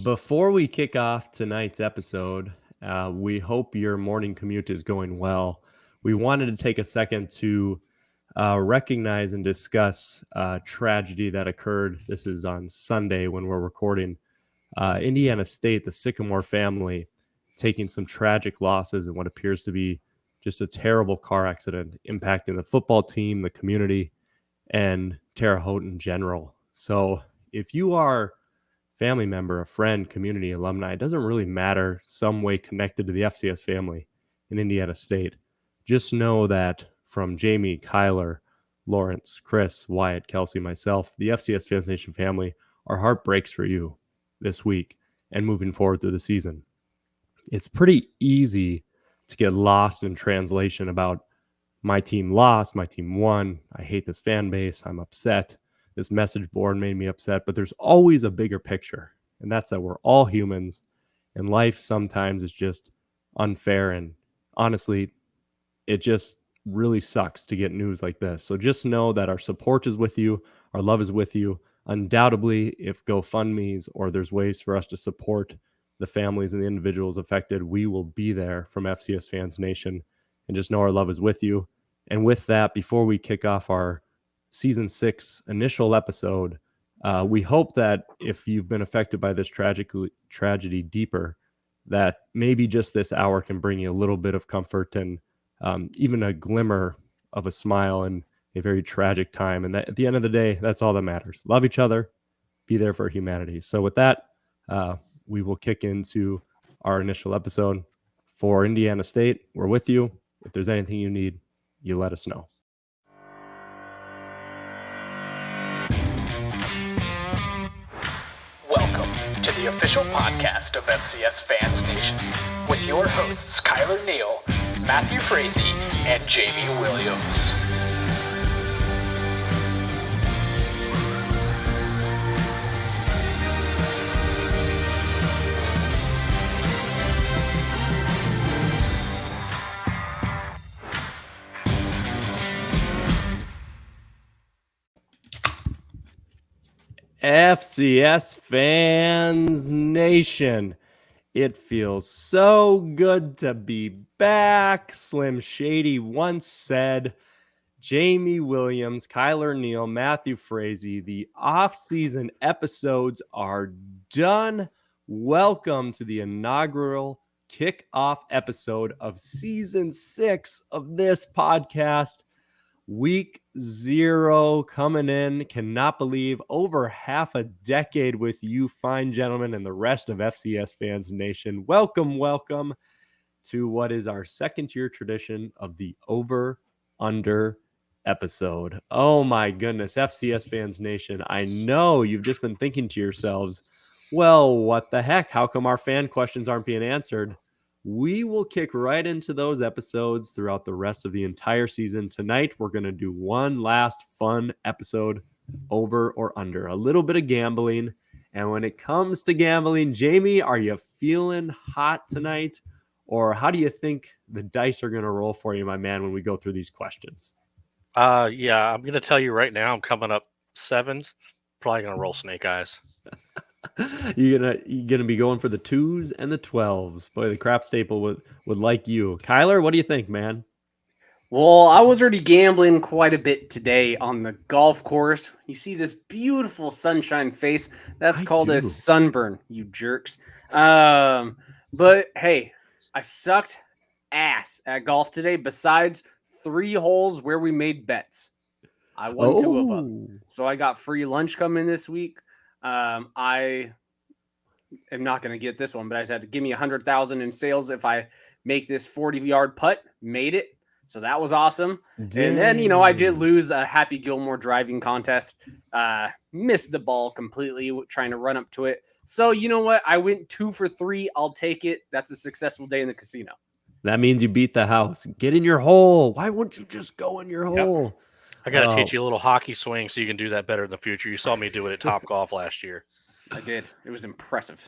Before we kick off tonight's episode, we hope your morning commute is going well. We wanted to take a second to recognize and discuss tragedy that occurred. This is on Sunday when we're recording. Indiana State, the Sycamore family, taking some tragic losses in what appears to be just a terrible car accident impacting the football team, the community, and Terre Haute in general. So if you are family member, a friend, community, alumni, it doesn't really matter, some way connected to the FCS family in Indiana State, just know that from Jamie, Kylor, Lawrence, Chris, Wyatt, Kelsey, myself, the FCS Fans Nation family, our heart breaks for you this week and moving forward through the season. It's pretty easy to get lost in translation about my team lost, my team won, I hate this fan base, I'm upset, this message board made me upset, but there's always a bigger picture, and that's that we're all humans, and life sometimes is just unfair, and honestly, it just really sucks to get news like this. So just know that our support is with you, our love is with you. Undoubtedly, if GoFundMe's or there's ways for us to support the families and the individuals affected, we will be there from FCS Fans Nation, and just know our love is with you. And with that, before we kick off our Season 6 initial episode, we hope that if you've been affected by this tragedy deeper, that maybe just this hour can bring you a little bit of comfort and even a glimmer of a smile in a very tragic time. And that, at the end of the day, that's all that matters. Love each other, be there for humanity. So with that, we will kick into our initial episode. For Indiana State, we're with you. If there's anything you need, you let us know. Welcome to the official podcast of FCS Fans Nation with your hosts Kylor Neal, Matthew Frazee, and Jamie Williams. FCS Fans Nation. It feels so good to be back. Slim Shady once said. Jamie Williams, Kylor Neal, Matthew Frazee, the off-season episodes are done. Welcome to the inaugural kickoff episode of Season 6 of this podcast. Week 0 coming in. Cannot believe over half a decade with you fine gentlemen and the rest of FCS Fans Nation. Welcome to what is our second-year tradition of the over-under episode. Oh my goodness, FCS Fans Nation. I know you've just been thinking to yourselves, well, what the heck? How come our fan questions aren't being answered? We will kick right into those episodes throughout the rest of the entire season. Tonight, we're going to do one last fun episode, over or under. A little bit of gambling. And when it comes to gambling, Jamie, are you feeling hot tonight? Or how do you think the dice are going to roll for you, my man, when we go through these questions? Yeah, I'm going to tell you right now, I'm coming up 7s. Probably going to roll snake eyes. You're gonna be going for the 2s and the 12s. Boy, the crap staple would like you. Kylor, what do you think, man? Well, I was already gambling quite a bit today on the golf course. You see this beautiful sunshine face. That's called a sunburn, you jerks. But hey, I sucked ass at golf today, besides 3 holes where we made bets. I won 2 of them. So I got free lunch coming this week. I am not going to get this one, but I just had to give me 100,000 in sales if I make this 40-yard putt. Made it. So that was awesome. Dang. And then, I did lose a Happy Gilmore driving contest. Missed the ball completely trying to run up to it. So you know what? I went 2 for 3. I'll take it. That's a successful day in the casino. That means you beat the house. Get in your hole. Why wouldn't you just go in your hole? Yep. I got to teach you a little hockey swing so you can do that better in the future. You saw me do it at Top Golf last year. I did. It was impressive.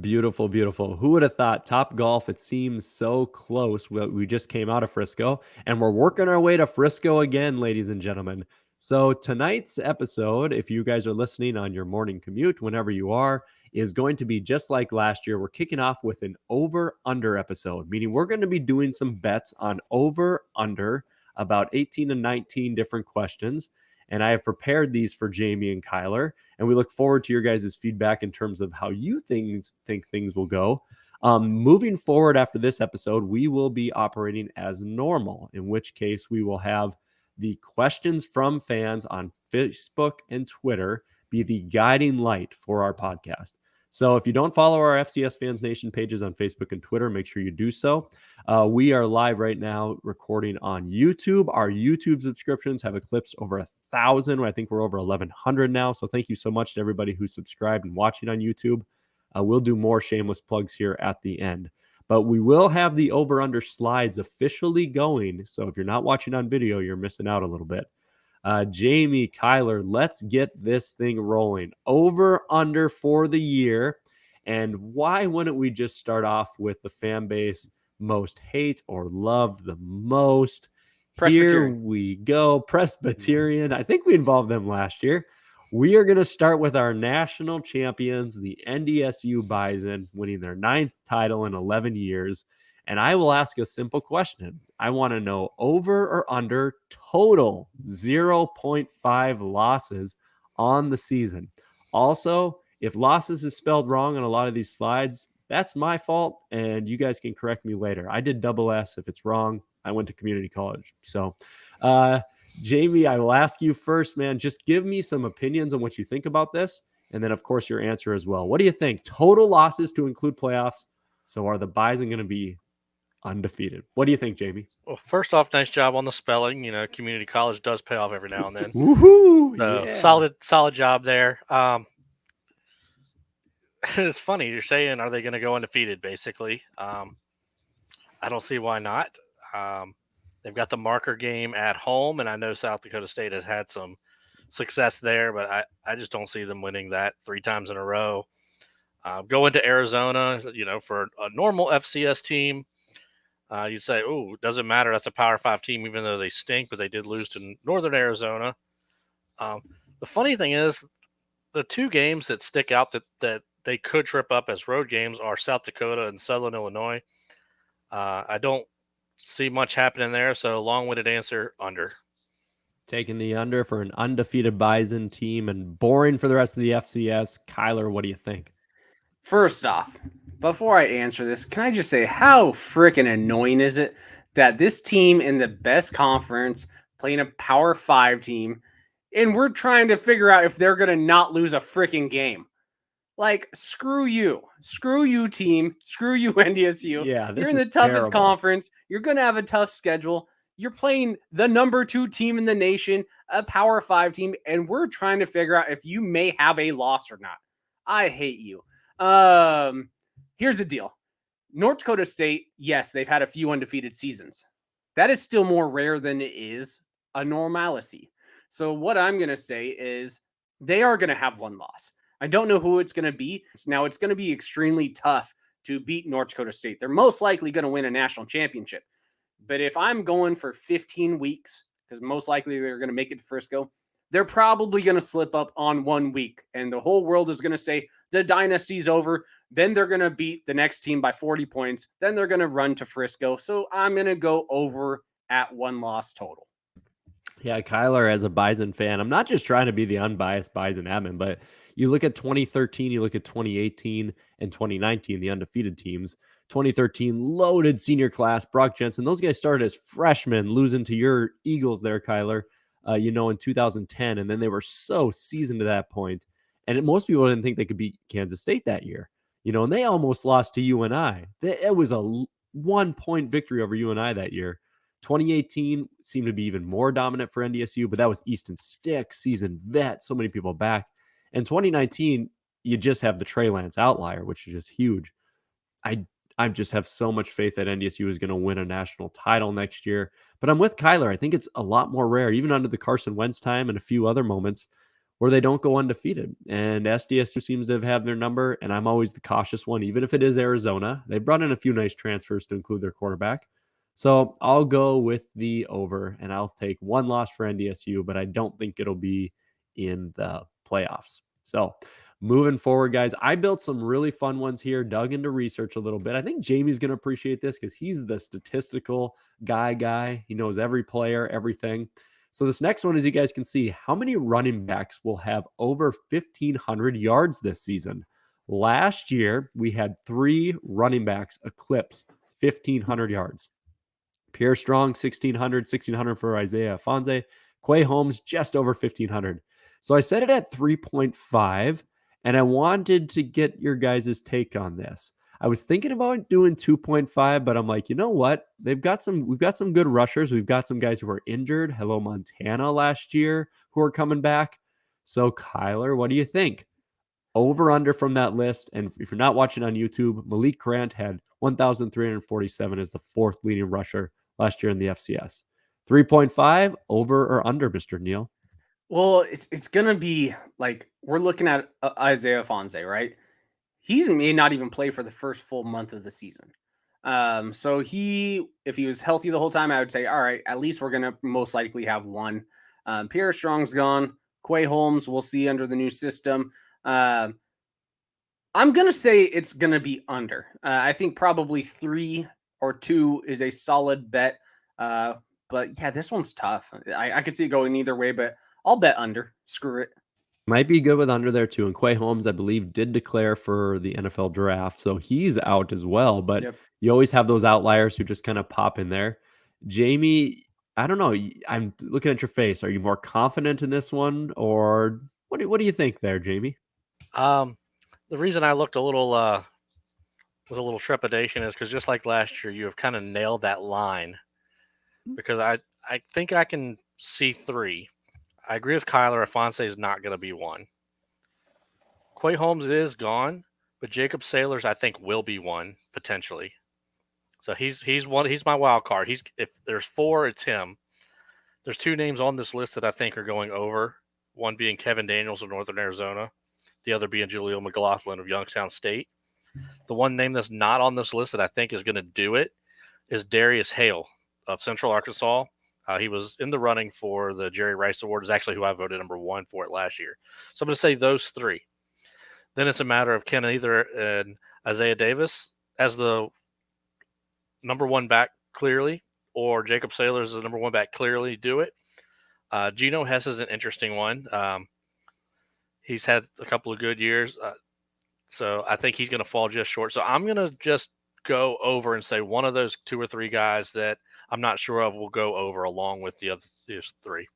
Beautiful, beautiful. Who would have thought Top Golf? It seems so close. We just came out of Frisco, and we're working our way to Frisco again, ladies and gentlemen. So tonight's episode, if you guys are listening on your morning commute, whenever you are, is going to be just like last year. We're kicking off with an over-under episode, meaning we're going to be doing some bets on over-under, about 18 to 19 different questions. And I have prepared these for Jamie and Kylor, and we look forward to your guys' feedback in terms of how you think things will go. Moving forward after this episode, we will be operating as normal, in which case we will have the questions from fans on Facebook and Twitter be the guiding light for our podcast. So if you don't follow our FCS Fans Nation pages on Facebook and Twitter, make sure you do so. We are live right now recording on YouTube. Our YouTube subscriptions have eclipsed over 1,000. I think we're over 1,100 now. So thank you so much to everybody who's subscribed and watching on YouTube. We'll do more shameless plugs here at the end. But we will have the over-under slides officially going. So if you're not watching on video, you're missing out a little bit. Jamie, Kylor, let's get this thing rolling. Over-under for the year. And why wouldn't we just start off with the fan base most hate or love the most? Here we go. Presbyterian. I think we involved them last year. We are going to start with our national champions, the NDSU Bison, winning their 9th title in 11 years. And I will ask a simple question. I want to know over or under total 0.5 losses on the season. Also, if losses is spelled wrong on a lot of these slides, that's my fault, and you guys can correct me later. I did double S if it's wrong. I went to community college. So, Jamie, I will ask you first, man. Just give me some opinions on what you think about this. And then, of course, your answer as well. What do you think? Total losses to include playoffs. So are the Bison going to be undefeated? What do you think, Jamie? Well, first off, nice job on the spelling. You know, community college does pay off every now and then. Woohoo! So Yeah. solid job there. It's funny. You're saying, are they going to go undefeated, basically? I don't see why not. They've got the marker game at home, and I know South Dakota State has had some success there, but I just don't see them winning that 3 times in a row. Go into Arizona, you know, for a normal FCS team, you'd say, oh, it doesn't matter. That's a Power 5 team, even though they stink, but they did lose to Northern Arizona. The funny thing is, the 2 games that stick out that they could trip up as road games are South Dakota and Southern Illinois. I don't see much happening there, so long-winded answer, under. Taking the under for an undefeated Bison team and boring for the rest of the FCS. Kylor, what do you think? First off, before I answer this, can I just say how freaking annoying is it that this team in the best conference playing a Power 5 team, and we're trying to figure out if they're going to not lose a freaking game? Like, screw you, team. Screw you, NDSU. Yeah, you're in the toughest conference. You're going to have a tough schedule. You're playing the number 2 team in the nation, a Power 5 team, and we're trying to figure out if you may have a loss or not. I hate you. Here's the deal. North Dakota State, yes, they've had a few undefeated seasons. That is still more rare than it is a normalcy. So what I'm going to say is they are going to have 1 loss. I don't know who it's going to be. Now, it's going to be extremely tough to beat North Dakota State. They're most likely going to win a national championship. But if I'm going for 15 weeks, because most likely they're going to make it to Frisco, they're probably going to slip up on 1 week. And the whole world is going to say the dynasty's over. Then they're going to beat the next team by 40 points. Then they're going to run to Frisco. So I'm going to go over at 1 loss total. Yeah, Kylor, as a Bison fan, I'm not just trying to be the unbiased Bison admin, but you look at 2013, you look at 2018 and 2019, the undefeated teams. 2013, loaded senior class, Brock Jensen. Those guys started as freshmen, losing to your Eagles there, Kylor, in 2010. And then they were so seasoned to that point. And most people didn't think they could beat Kansas State that year. And they almost lost to UNI. It was a 1-point victory over UNI that year. 2018 seemed to be even more dominant for NDSU, but that was Easton Stick, seasoned vet, so many people back. And 2019, you just have the Trey Lance outlier, which is just huge. I just have so much faith that NDSU is going to win a national title next year. But I'm with Kylor. I think it's a lot more rare, even under the Carson Wentz time and a few other moments, where they don't go undefeated. And SDSU seems to have had their number, and I'm always the cautious one, even if it is Arizona. They brought in a few nice transfers to include their quarterback. So I'll go with the over, and I'll take one loss for NDSU, but I don't think it'll be in the playoffs. So moving forward, guys, I built some really fun ones here, dug into research a little bit. I think Jamie's going to appreciate this because he's the statistical guy. He knows every player, everything. So this next one, as you guys can see, how many running backs will have over 1,500 yards this season? Last year, we had 3 running backs eclipse 1,500 yards. Pierre Strong, 1,600 for Isaiah Fonse. Quay Holmes, just over 1,500. So I set it at 3.5, and I wanted to get your guys' take on this. I was thinking about doing 2.5, but I'm like, you know what? We've got some good rushers. We've got some guys who are injured. Hello, Montana last year, who are coming back. So Kylor, what do you think? Over under from that list. And if you're not watching on YouTube, Malik Grant had 1,347 as the 4th leading rusher last year in the FCS. 3.5 over or under, Mr. Neal? Well, it's going to be like we're looking at Isaiah Fonse, right? He may not even play for the first full month of the season. So if he was healthy the whole time, I would say, all right, at least we're going to most likely have one. Pierre Strong's gone. Quay Holmes, we'll see under the new system. I'm going to say it's going to be under. I think probably 3 or 2 is a solid bet. But yeah, this one's tough. I could see it going either way, but I'll bet under. Screw it. Might be good with under there too. And Quay Holmes, I believe, did declare for the NFL draft. So he's out as well. But you always have those outliers who just kind of pop in there. Jamie, I don't know. I'm looking at your face. Are you more confident in this one? Or what do you think there, Jamie? The reason I looked a little with a little trepidation is because just like last year, you have kind of nailed that line. Because I think I can see 3. I agree with Kylor. Fonse is not going to be 1. Quay Holmes is gone, but Jacob Saylors I think will be 1 potentially. So he's one. He's my wild card. If there's 4, it's him. There's 2 names on this list that I think are going over. One being Kevin Daniels of Northern Arizona, the other being Julio McLaughlin of Youngstown State. The one name that's not on this list that I think is going to do it is Darius Hale of Central Arkansas. He was in the running for the Jerry Rice Award. Is actually who I voted number 1 for it last year. So I'm going to say those 3. Then it's a matter of can either and Isaiah Davis as the number 1 back clearly, or Jacob Saylors as the number 1 back clearly do it. Geno Hess is an interesting one. He's had a couple of good years, so I think he's going to fall just short. So I'm going to just go over and say one of those 2 or 3 guys that I'm not sure of will go over along with the other 3.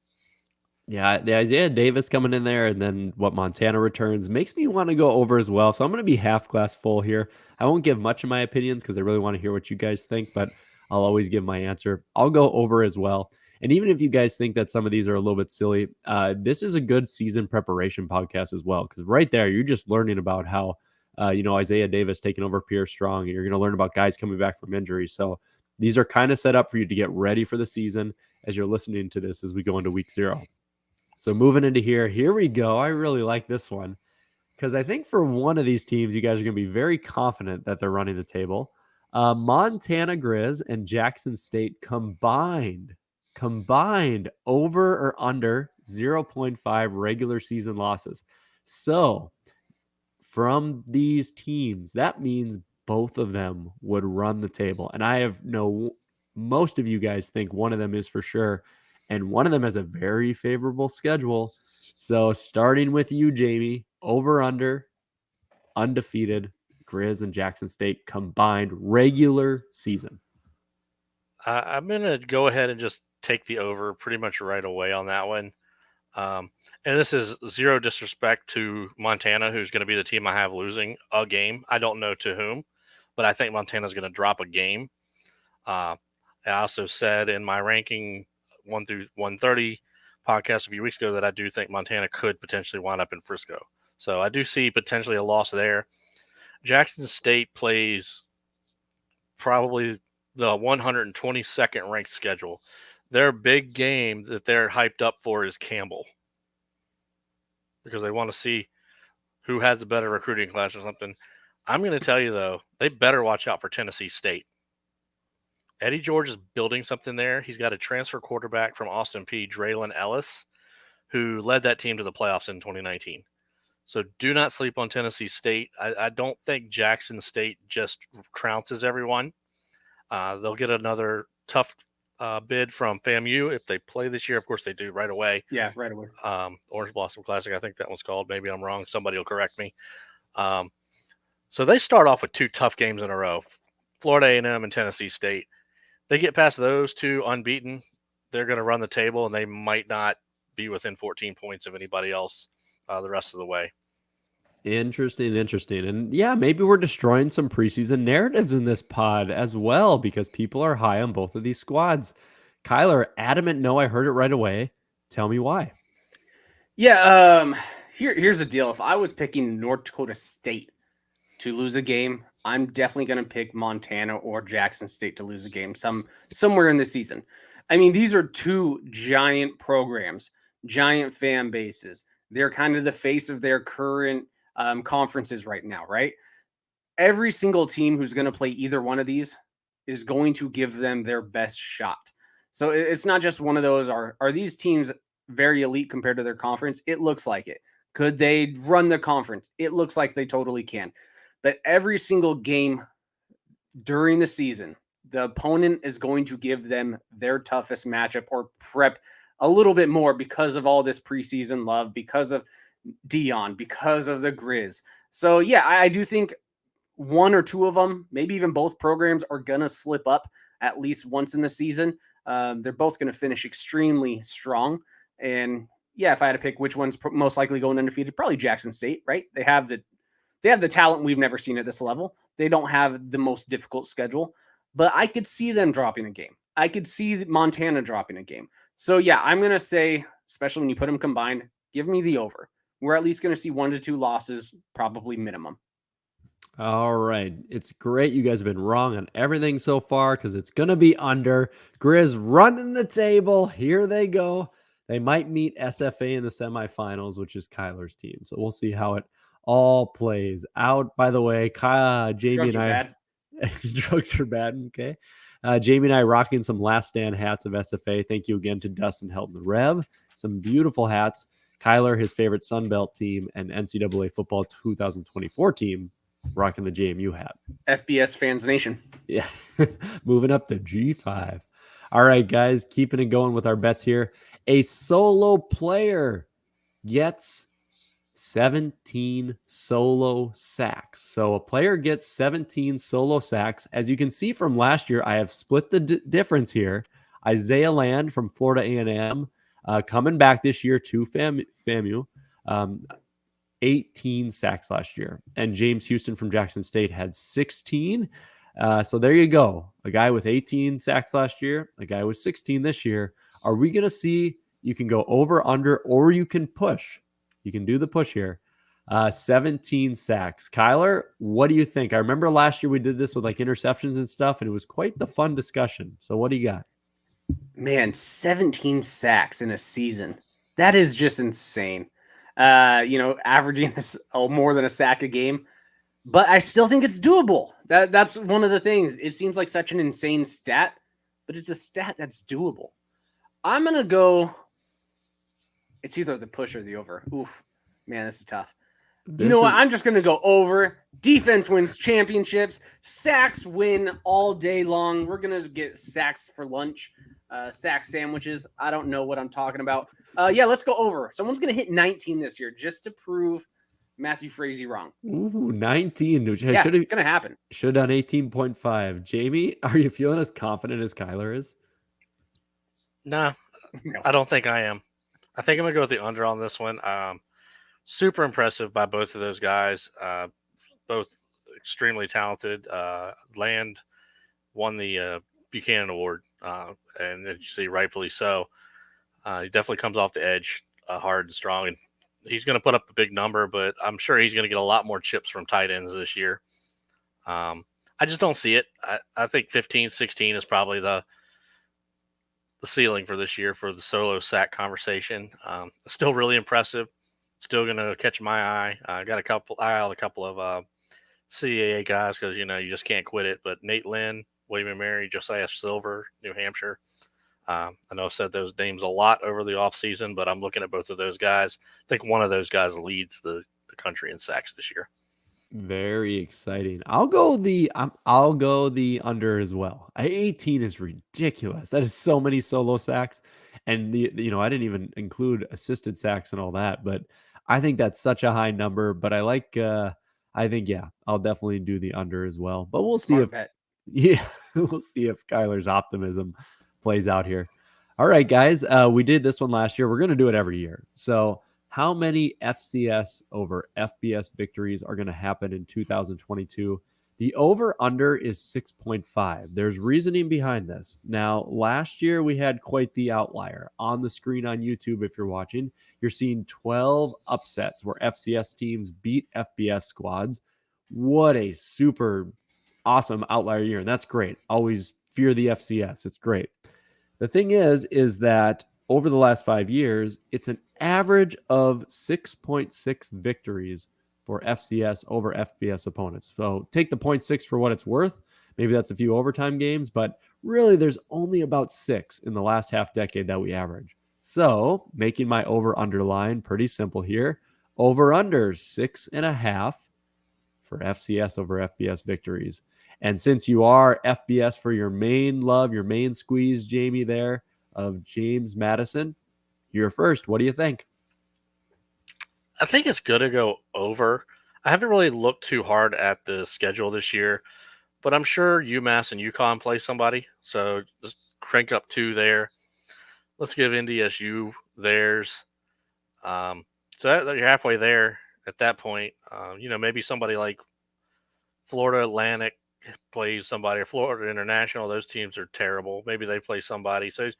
Yeah, the Isaiah Davis coming in there and then what Montana returns makes me want to go over as well. So I'm going to be half glass full here. I won't give much of my opinions because I really want to hear what you guys think, but I'll always give my answer. I'll go over as well. And even if you guys think that some of these are a little bit silly, this is a good season preparation podcast as well. Because right there, you're just learning about how, Isaiah Davis taking over Pierre Strong, and you're going to learn about guys coming back from injury. So these are kind of set up for you to get ready for the season as you're listening to this as we go into week 0. So moving into here we go. I really like this one because I think for one of these teams, you guys are going to be very confident that they're running the table. Montana Griz and Jackson State combined over or under 0.5 regular season losses. So from these teams, that means both of them would run the table. And I know most of you guys think one of them is for sure. And one of them has a very favorable schedule. So starting with you, Jamie, over under, undefeated, Griz and Jackson State combined regular season. I'm going to go ahead and just take the over pretty much right away on that one. And this is zero disrespect to Montana, who's going to be the team I have losing a game. I don't know to whom, but I think Montana's going to drop a game. I also said in my ranking 1 through 130 podcast a few weeks ago that I do think Montana could potentially wind up in Frisco. So I do see potentially a loss there. Jackson State plays probably the 122nd ranked schedule. Their big game that they're hyped up for is Campbell, because they want to see who has the better recruiting class or something. I'm going to tell you, though, they better watch out for Tennessee State. Eddie George is building something there. He's got a transfer quarterback from Austin P, Draylon Ellis, who led that team to the playoffs in 2019. So do not sleep on Tennessee State. I don't think Jackson State just trounces everyone. They'll get another tough bid from FAMU if they play this year. Of course, they do right away. Yeah, right away. Orange Blossom Classic, I think that one's called. Maybe I'm wrong. Somebody will correct me. So they start off with 2 tough games in a row, Florida A&M and Tennessee State. They get past those 2 unbeaten, they're going to run the table, and they might not be within 14 points of anybody else the rest of the way. Interesting. And yeah, maybe we're destroying some preseason narratives in this pod as well because people are high on both of these squads. Kylor, adamant no, I heard it right away. Tell me why. Yeah, here's the deal. If I was picking North Dakota State to lose a game, I'm definitely going to pick Montana or Jackson State to lose a game somewhere in the season. I mean, these are 2 giant programs, giant fan bases. They're kind of the face of their current conferences right now, right? Every single team who's going to play either one of these is going to give them their best shot. So it's not just one of those, are these teams very elite compared to their conference? It looks like it. Could they run the conference? It looks like they totally can. But every single game during the season, the opponent is going to give them their toughest matchup or prep a little bit more because of all this preseason love, because of Dion, because of the Griz. So yeah, I do think 1 or 2 of them, maybe even both programs, are going to slip up at least once in the season. They're both going to finish extremely strong. And yeah, if I had to pick which one's most likely going undefeated, probably Jackson State, right? They have the talent we've never seen at this level. They don't have the most difficult schedule, but I could see them dropping a game. I could see Montana dropping a game. So yeah, I'm going to say, especially when you put them combined, give me the over. We're at least going to see 1 to 2 losses, probably minimum. All right. It's great. You guys have been wrong on everything so far because it's going to be under. Griz running the table. Here they go. They might meet SFA in the semifinals, which is Kylor's team. So we'll see how it all plays out. By the way, Jamie Drugs and are I... bad. Drugs are bad. Okay. Jamie and I rocking some Last Stand hats of SFA. Thank you again to Dustin Helton the Rev. Some beautiful hats. Kylor, his favorite Sunbelt team, and NCAA football 2024 team, rocking the JMU hat. FBS Fans Nation. Yeah. Moving up to G5. All right, guys, keeping it going with our bets here. A solo player gets 17 solo sacks. So a player gets 17 solo sacks. As you can see from last year, I have split the difference here. Isaiah Land from Florida A&M coming back this year to FAMU. 18 sacks last year. And James Houston from Jackson State had 16. So there you go. A guy with 18 sacks last year, a guy with 16 this year. Are we going to see, you can go over, under, or you can push. You can do the push here. 17 sacks. Kylor, what do you think? I remember last year we did this with like interceptions and stuff, and it was quite the fun discussion. So what do you got? Man, 17 sacks in a season. That is just insane. Averaging more than a sack a game. But I still think it's doable. That's one of the things. It seems like such an insane stat, but it's a stat that's doable. I'm going to go. It's either the push or the over. Oof. Man, this is tough. You know what? I'm just going to go over. Defense wins championships. Sacks win all day long. We're going to get sacks for lunch. Sack sandwiches. I don't know what I'm talking about. Let's go over. Someone's going to hit 19 this year just to prove Matthew Frazee wrong. Ooh, 19. Which it's going to happen. Should have done 18.5. Jamie, are you feeling as confident as Kylor is? No, I don't think I am. I think I'm going to go with the under on this one. Super impressive by both of those guys. Both extremely talented. Land won the Buchanan Award, and as you see, rightfully so. He definitely comes off the edge hard and strong, and he's going to put up a big number, but I'm sure he's going to get a lot more chips from tight ends this year. I just don't see it. I think 15, 16 is probably the ceiling for this year for the solo sack conversation. Still really impressive. Still going to catch my eye. I got a couple of CAA guys because, you just can't quit it. But Nate Lynn, William & Mary, Josiah Silver, New Hampshire. I know I've said those names a lot over the offseason, but I'm looking at both of those guys. I think one of those guys leads the country in sacks this year. Very exciting. I'll go the under as well. 18 is ridiculous. That is so many solo sacks, and I didn't even include assisted sacks and all that, but I think that's such a high number. But I think I'll definitely do the under as well. But we'll see if we'll see if Kyler's optimism plays out here. All right, guys, we did this one last year. We're going to do it every year. So how many FCS over FBS victories are going to happen in 2022? The over-under is 6.5. There's reasoning behind this. Now, last year we had quite the outlier. On the screen on YouTube, if you're watching, you're seeing 12 upsets where FCS teams beat FBS squads. What a super awesome outlier year, and that's great. Always fear the FCS. It's great. The thing is that over the last 5 years, it's an average of 6.6 victories for FCS over FBS opponents. So take the 0.6 for what it's worth. Maybe that's a few overtime games, but really there's only about 6 in the last half decade that we average. So making my over-under line pretty simple here. Over-under 6.5 for FCS over FBS victories. And since you are FBS for your main love, your main squeeze, Jamie, there, of James Madison, you're first. What do you think? I think it's good to go over. I haven't really looked too hard at the schedule this year, but I'm sure UMass and UConn play somebody. So just crank up 2 there. Let's give NDSU theirs. So you're halfway there at that point. Maybe somebody like Florida Atlantic plays somebody, or Florida International. Those teams are terrible. Maybe they play somebody. So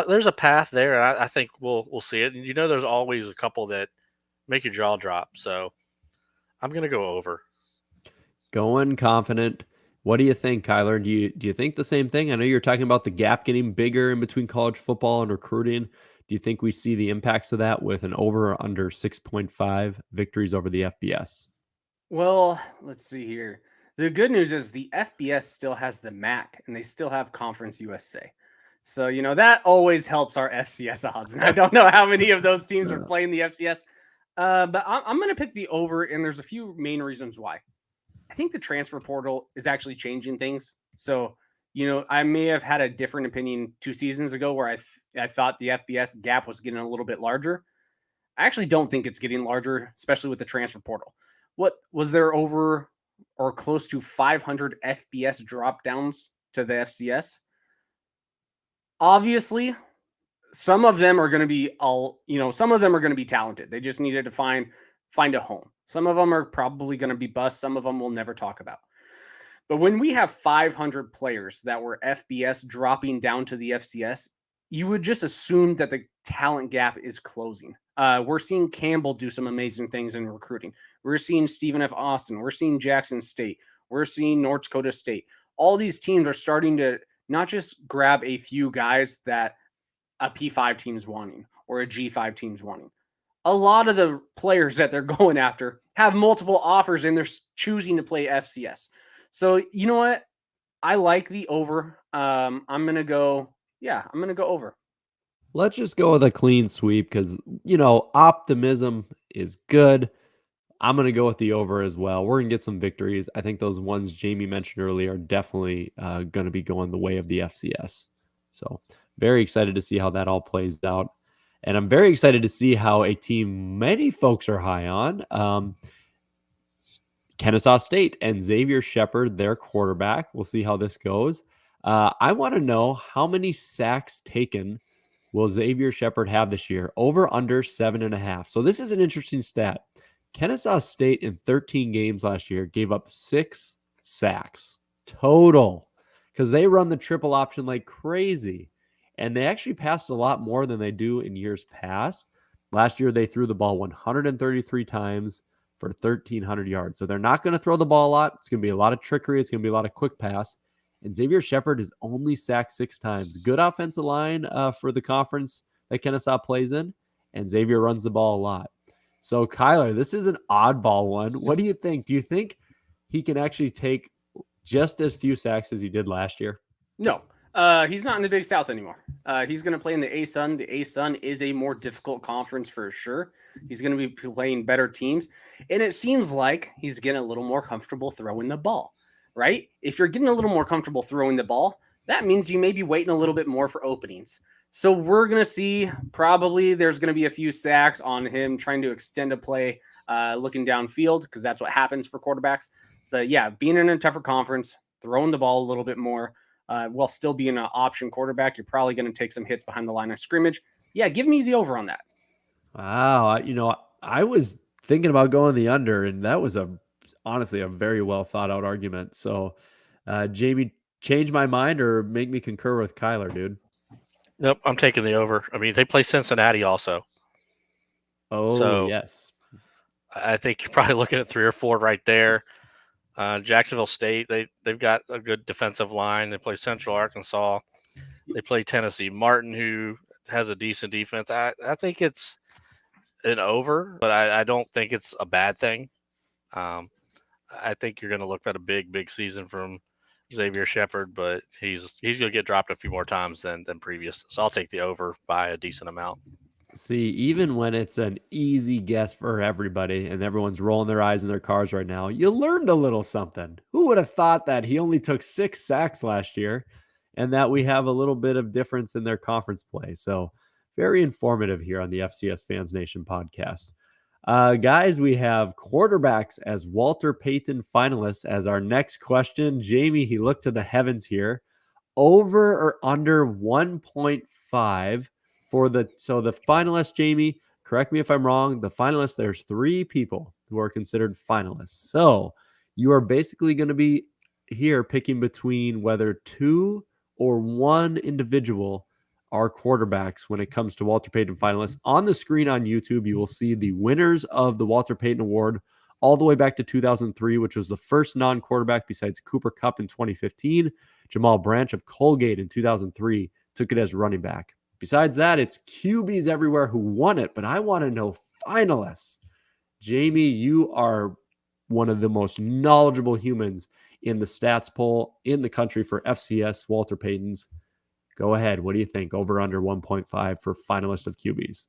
there's a path there. I think we'll see it. And there's always a couple that make your jaw drop. So I'm going to go over. Going confident. What do you think, Kylor? Do you think the same thing? I know you're talking about the gap getting bigger in between college football and recruiting. Do you think we see the impacts of that with an over or under 6.5 victories over the FBS? Well, let's see here. The good news is the FBS still has the MAC, and they still have Conference USA. So, that always helps our FCS odds. And I don't know how many of those teams are playing the FCS, but I'm going to pick the over, and there's a few main reasons why. I think the transfer portal is actually changing things. So, I may have had a different opinion 2 seasons ago where I thought the FBS gap was getting a little bit larger. I actually don't think it's getting larger, especially with the transfer portal. What was there over or close to 500 FBS drop downs to the FCS? Obviously, some of them are going to be some of them are going to be talented. They just needed to find a home. Some of them are probably going to be bust. Some of them we'll never talk about. But when we have 500 players that were FBS dropping down to the FCS, you would just assume that the talent gap is closing. We're seeing Campbell do some amazing things in recruiting. We're seeing Stephen F. Austin. We're seeing Jackson State. We're seeing North Dakota State. All these teams are starting to not just grab a few guys that a P5 team's wanting or a G5 team's wanting. A lot of the players that they're going after have multiple offers, and they're choosing to play FCS. So you know what? I like the over. I'm going to go over. Let's just go with a clean sweep because, optimism is good. I'm going to go with the over as well. We're going to get some victories. I think those ones Jamie mentioned earlier are definitely going to be going the way of the FCS. So very excited to see how that all plays out. And I'm very excited to see how a team many folks are high on, Kennesaw State and Xavier Shepard, their quarterback. We'll see how this goes. I want to know how many sacks taken will Xavier Shepard have this year? Over, under 7.5. So this is an interesting stat. Kennesaw State in 13 games last year gave up 6 sacks total because they run the triple option like crazy. And they actually passed a lot more than they do in years past. Last year, they threw the ball 133 times for 1,300 yards. So they're not going to throw the ball a lot. It's going to be a lot of trickery. It's going to be a lot of quick pass. And Xavier Shepard is only sacked 6 times. Good offensive line for the conference that Kennesaw plays in. And Xavier runs the ball a lot. So, Kylor, this is an oddball one. What do you think? Do you think he can actually take just as few sacks as he did last year? No. He's not in the Big South anymore. He's going to play in the A-Sun. The A-Sun is a more difficult conference for sure. He's going to be playing better teams. And it seems like he's getting a little more comfortable throwing the ball, right? If you're getting a little more comfortable throwing the ball, that means you may be waiting a little bit more for openings. So we're going to see probably there's going to be a few sacks on him trying to extend a play, looking downfield, because that's what happens for quarterbacks. But yeah, being in a tougher conference, throwing the ball a little bit more, while still being an option quarterback, you're probably going to take some hits behind the line of scrimmage. Yeah, give me the over on that. Wow. I was thinking about going the under, and that was honestly a very well thought out argument. So, Jamie, change my mind or make me concur with Kylor, dude. Nope, I'm taking the over. I mean, they play Cincinnati also. Oh, so yes. I think you're probably looking at 3 or 4 right there. Jacksonville State, they've got a good defensive line. They play Central Arkansas. They play Tennessee Martin, who has a decent defense. I think it's an over, but I don't think it's a bad thing. I think you're going to look at a big season from Xavier Shepard, but he's going to get dropped a few more times than previous. So I'll take the over by a decent amount. See, even when it's an easy guess for everybody and everyone's rolling their eyes in their cars right now, you learned a little something. Who would have thought that he only took 6 sacks last year and that we have a little bit of difference in their conference play? So very informative here on the FCS Fans Nation podcast. Guys, we have quarterbacks as Walter Payton finalists as our next question. Jamie, he looked to the heavens here. Over or under 1.5 for the finalists, Jamie, correct me if I'm wrong. The finalists, there's 3 people who are considered finalists. So you are basically going to be here picking between whether 2 or 1 individual are quarterbacks when it comes to Walter Payton finalists. On the screen on YouTube, you will see the winners of the Walter Payton Award all the way back to 2003, which was the first non-quarterback besides Cooper Kupp in 2015. Jamal Branch of Colgate in 2003 took it as running back. Besides that, it's QBs everywhere who won it, but I want to know finalists. Jamie, you are one of the most knowledgeable humans in the stats poll in the country for FCS Walter Payton's. Go ahead. What do you think? Over under 1.5 for finalist of QBs.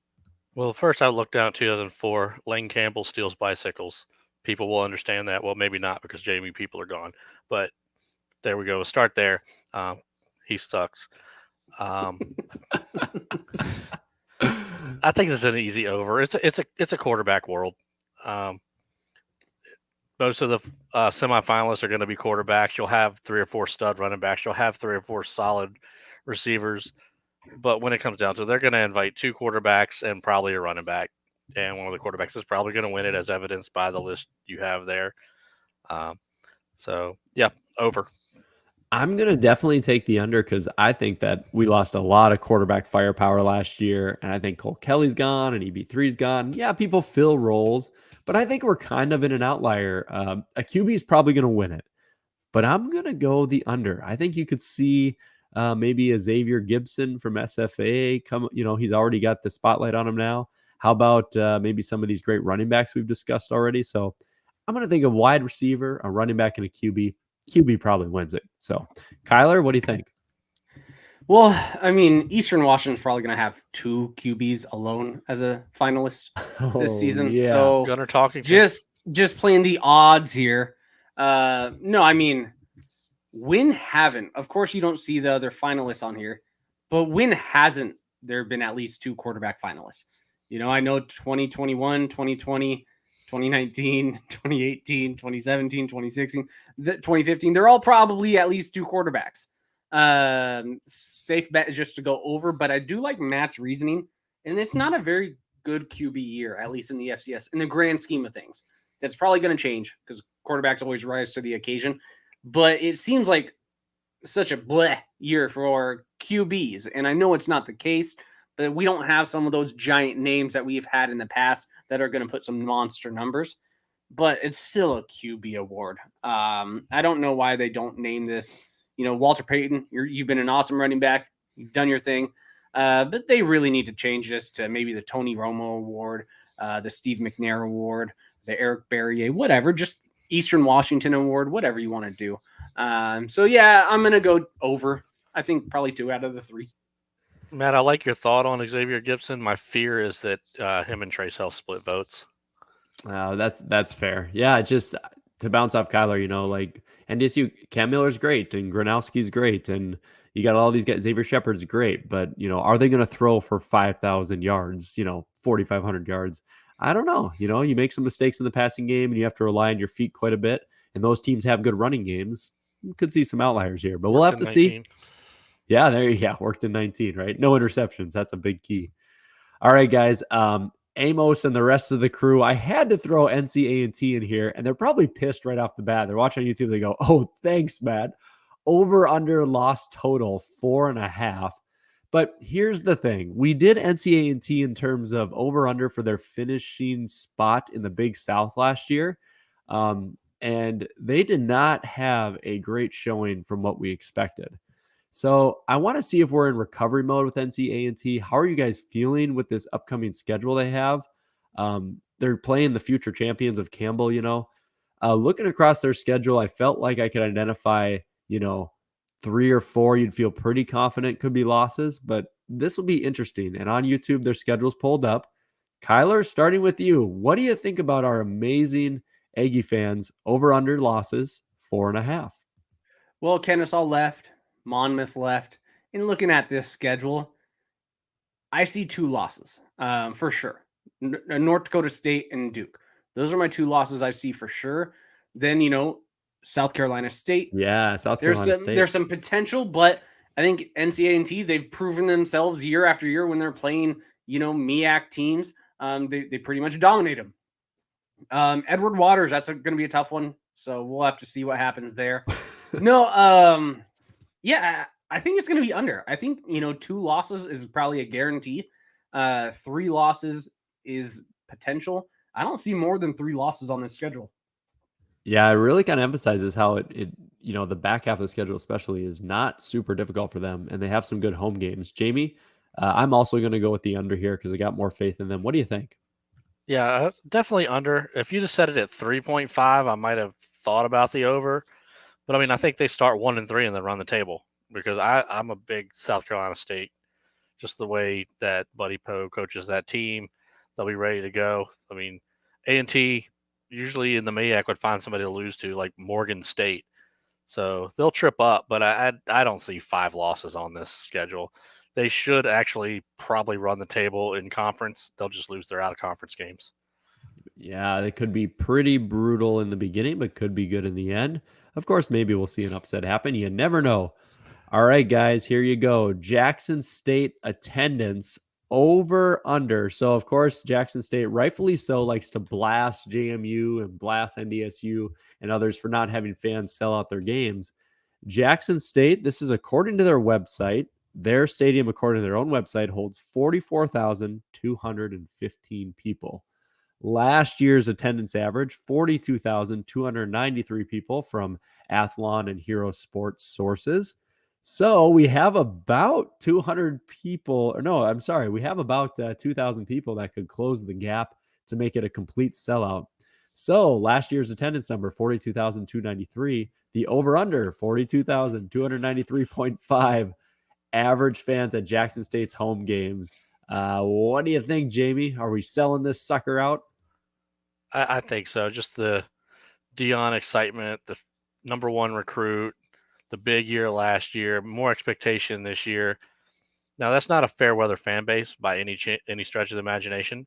Well, first I looked down at 2004. Lane Campbell steals bicycles. People will understand that. Well, maybe not because Jamie people are gone. But there we go. We'll start there. He sucks. I think this is an easy over. It's a quarterback world. Most of the semifinalists are going to be quarterbacks. You'll have 3 or 4 stud running backs. You'll have 3 or 4 solid receivers. But when it comes down to it, they're going to invite 2 quarterbacks and probably a running back. And one of the quarterbacks is probably going to win it, as evidenced by the list you have there. So, yeah, over. I'm going to definitely take the under because I think that we lost a lot of quarterback firepower last year. And I think Cole Kelly's gone and EB3's gone. Yeah, people fill roles, but I think we're kind of in an outlier. A QB is probably going to win it, but I'm going to go the under. I think you could see maybe a Xavier Gibson from SFA come, he's already got the spotlight on him now. How about maybe some of these great running backs we've discussed already? So I'm going to think of wide receiver, a running back, and a QB. QB probably wins it. So, Kylor, what do you think? Well, I mean, Eastern Washington's probably going to have 2 QBs alone as a finalist this season. Yeah. So, Gunner talking. Just playing the odds here. No, I mean, when haven't? Of course, you don't see the other finalists on here, but when hasn't there been at least 2 quarterback finalists? I know 2021, 2020. 2019, 2018, 2017, 2016, 2015. They're all probably at least 2 quarterbacks. Safe bet is just to go over, but I do like Matt's reasoning, and it's not a very good QB year, at least in the FCS, in the grand scheme of things. That's probably going to change because quarterbacks always rise to the occasion, but it seems like such a bleh year for QBs, and I know it's not the case, but we don't have some of those giant names that we've had in the past that are going to put some monster numbers, but it's still a QB award. I don't know why they don't name this. Walter Payton, you've been an awesome running back. You've done your thing, but they really need to change this to maybe the Tony Romo Award, the Steve McNair Award, the Eric Berrier, whatever, just Eastern Washington Award, whatever you want to do. So yeah, I'm gonna go over. I think probably 2 out of the 3. Matt, I like your thought on Xavier Gibson. My fear is that him and Trace Health split votes. That's fair. Yeah, just to bounce off Kylor, like NDSU, Cam Miller's great and Gronowski's great, and you got all these guys. Xavier Shepard's great, but are they going to throw for 5,000 yards? 4,500 yards? I don't know. You make some mistakes in the passing game, and you have to rely on your feet quite a bit. And those teams have good running games. You could see some outliers here, but we'll have to see. Yeah, worked in 19, right? No interceptions. That's a big key. All right, guys. Amos and the rest of the crew, I had to throw NC A&T in here, and they're probably pissed right off the bat. They're watching on YouTube. They go, "Oh, thanks, Matt. Over under loss total 4.5." But here's the thing: we did NC A&T in terms of over under for their finishing spot in the Big South last year, and they did not have a great showing from what we expected. So I want to see if we're in recovery mode with NC A&T. How are you guys feeling with this upcoming schedule they have? They're playing the future champions of Campbell, Looking across their schedule, I felt like I could identify, 3 or 4 you'd feel pretty confident could be losses, but this will be interesting. And on YouTube, their schedule's pulled up. Kylor, starting with you, what do you think about our amazing Aggie fans over-under losses 4.5? Well, Kennesaw left. Monmouth left. And looking at this schedule, I see 2 losses for sure. North Dakota State and Duke. Those are my 2 losses I see for sure. Then, South Carolina State. Yeah, South Carolina State. There's some potential, but I think NCAA, they've proven themselves year after year when they're playing, MEAC teams. They pretty much dominate them. Edward Waters, that's going to be a tough one. So we'll have to see what happens there. No, yeah, I think it's going to be under. I think, 2 losses is probably a guarantee. 3 losses is potential. I don't see more than 3 losses on this schedule. Yeah, it really kind of emphasizes how it the back half of the schedule especially is not super difficult for them, and they have some good home games. Jamie, I'm also going to go with the under here because I got more faith in them. What do you think? Yeah, definitely under. If you just set it at 3.5, I might have thought about the over. But I think they start 1-3 and then run the table because I'm a big South Carolina State. Just the way that Buddy Poe coaches that team, they'll be ready to go. A&T usually in the MEAC would find somebody to lose to, like Morgan State. So they'll trip up, but I don't see 5 losses on this schedule. They should actually probably run the table in conference. They'll just lose their out-of-conference games. Yeah, they could be pretty brutal in the beginning, but could be good in the end. Of course, maybe we'll see an upset happen. You never know. All right, guys, here you go. Jackson State attendance over under. So, of course, Jackson State, rightfully so, likes to blast JMU and blast NDSU and others for not having fans sell out their games. Jackson State, this is according to their website. Their stadium, according to their own website, holds 44,215 people. Last year's attendance average, 42,293 people from Athlon and Hero Sports sources. So we have about 200 people, or no, I'm sorry, we have about 2,000 people that could close the gap to make it a complete sellout. So last year's attendance number, 42,293, the over-under, 42,293.5 average fans at Jackson State's home games. What do you think, Jamie? Are we selling this sucker out? I think so. Just the Dion excitement, the number 1 recruit, the big year last year, more expectation this year. Now, that's not a fair weather fan base by any stretch of the imagination,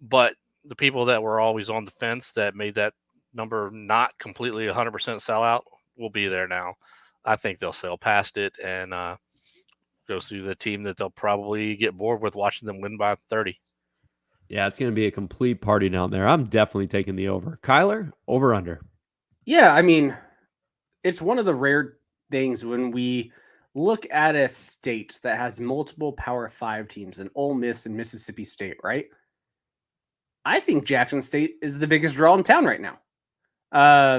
but the people that were always on the fence that made that number not completely 100% sellout will be there now. I think they'll sail past it and go see the team that they'll probably get bored with watching them win by 30. Yeah, it's going to be a complete party down there. I'm definitely taking the over. Kylor, over under. Yeah, it's one of the rare things when we look at a state that has multiple Power 5 teams, and Ole Miss and Mississippi State, right? I think Jackson State is the biggest draw in town right now.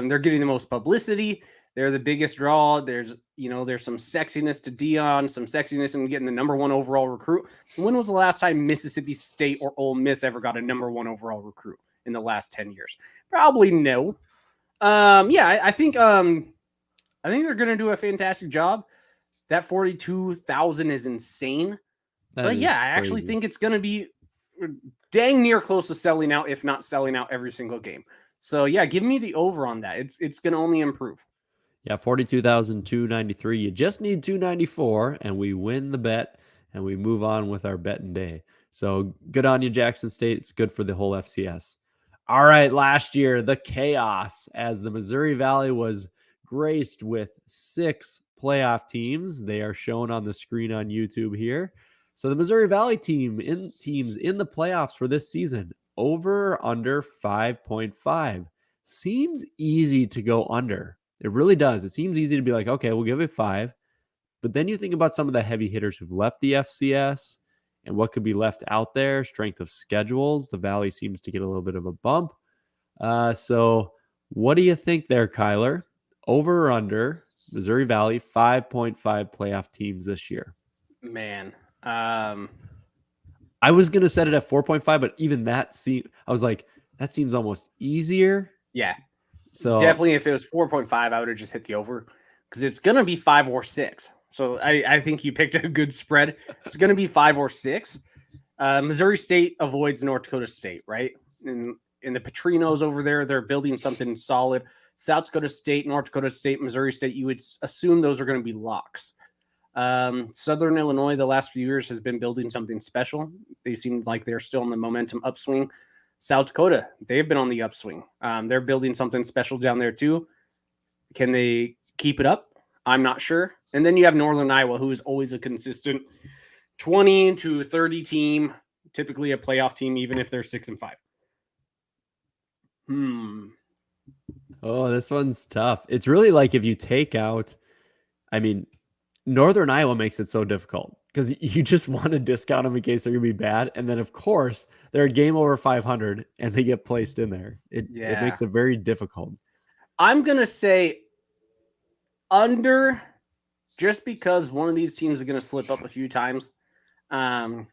They're getting the most publicity. They're the biggest draw. There's some sexiness to Dion, some sexiness in getting the number 1 overall recruit. When was the last time Mississippi State or Ole Miss ever got a number 1 overall recruit in the last 10 years? Probably no. I think I think they're going to do a fantastic job. That 42,000 is insane. But yeah, I actually think it's going to be dang near close to selling out, if not selling out every single game. So yeah, give me the over on that. It's going to only improve. Yeah, 42,293. You just need 294, and we win the bet, and we move on with our betting day. So good on you, Jackson State. It's good for the whole FCS. All right, last year, the chaos as the Missouri Valley was graced with 6 playoff teams. They are shown on the screen on YouTube here. So the Missouri Valley teams in the playoffs for this season, over or under 5.5. Seems easy to go under. It really does. It seems easy to be like, okay, we'll give it 5. But then you think about some of the heavy hitters who've left the FCS and what could be left out there, strength of schedules. The Valley seems to get a little bit of a bump. So what do you think there, Kylor? Over or under Missouri Valley, 5.5 playoff teams this year? Man. I was going to set it at 4.5, but even that I was like, that seems almost easier. Yeah. So definitely if it was 4.5, I would have just hit the over because it's going to be 5 or 6. So I think you picked a good spread. It's going to be 5 or 6. Missouri State avoids North Dakota State, right? And the Petrinos over there, they're building something solid. South Dakota State, North Dakota State, Missouri State, you would assume those are going to be locks. Southern Illinois, the last few years, has been building something special. They seem like they're still on the momentum upswing. South Dakota, they've been on the upswing. They're building something special down there too. Can they keep it up? I'm not sure. And then you have Northern Iowa, who is always a consistent 20 to 30 team, typically a playoff team, even if they're 6-5. Oh, this one's tough. It's really like if you take out, Northern Iowa makes it so difficult because you just want to discount them in case they're going to be bad. And then, of course, they're a game over 500 and they get placed in there. It makes it very difficult. I'm going to say under just because one of these teams is going to slip up a few times. I'm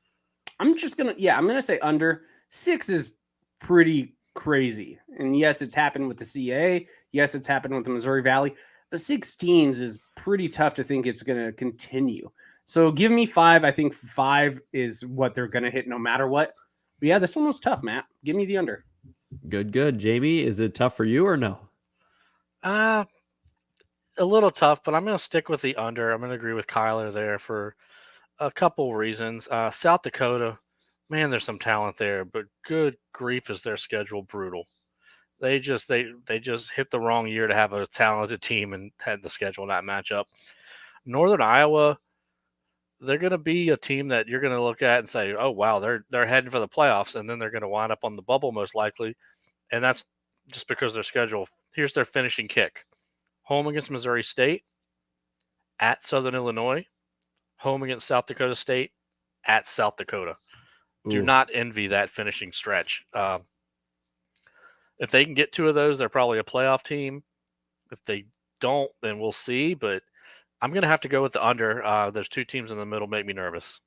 going to say under. 6 is pretty crazy. And yes, it's happened with the CA. Yes, it's happened with the Missouri Valley. But 6 teams is pretty tough to think it's going to continue. So give me 5. I think 5 is what they're going to hit no matter what. But yeah, this one was tough, Matt. Give me the under. Good. Jamie, is it tough for you or no? A little tough, but I'm going to stick with the under. I'm going to agree with Kylor there for a couple reasons. South Dakota, man, there's some talent there, but good grief, is their schedule brutal. They just hit the wrong year to have a talented team and had the schedule not match up. Northern Iowa, they're going to be a team that you're going to look at and say, oh, wow, they're heading for the playoffs, and then they're going to wind up on the bubble most likely, and that's just because their schedule. Here's their finishing kick. Home against Missouri State, at Southern Illinois, home against South Dakota State, at South Dakota. Ooh. Do not envy that finishing stretch. If they can get 2 of those, they're probably a playoff team. If they don't, then we'll see. But I'm going to have to go with the under. There's 2 teams in the middle make me nervous.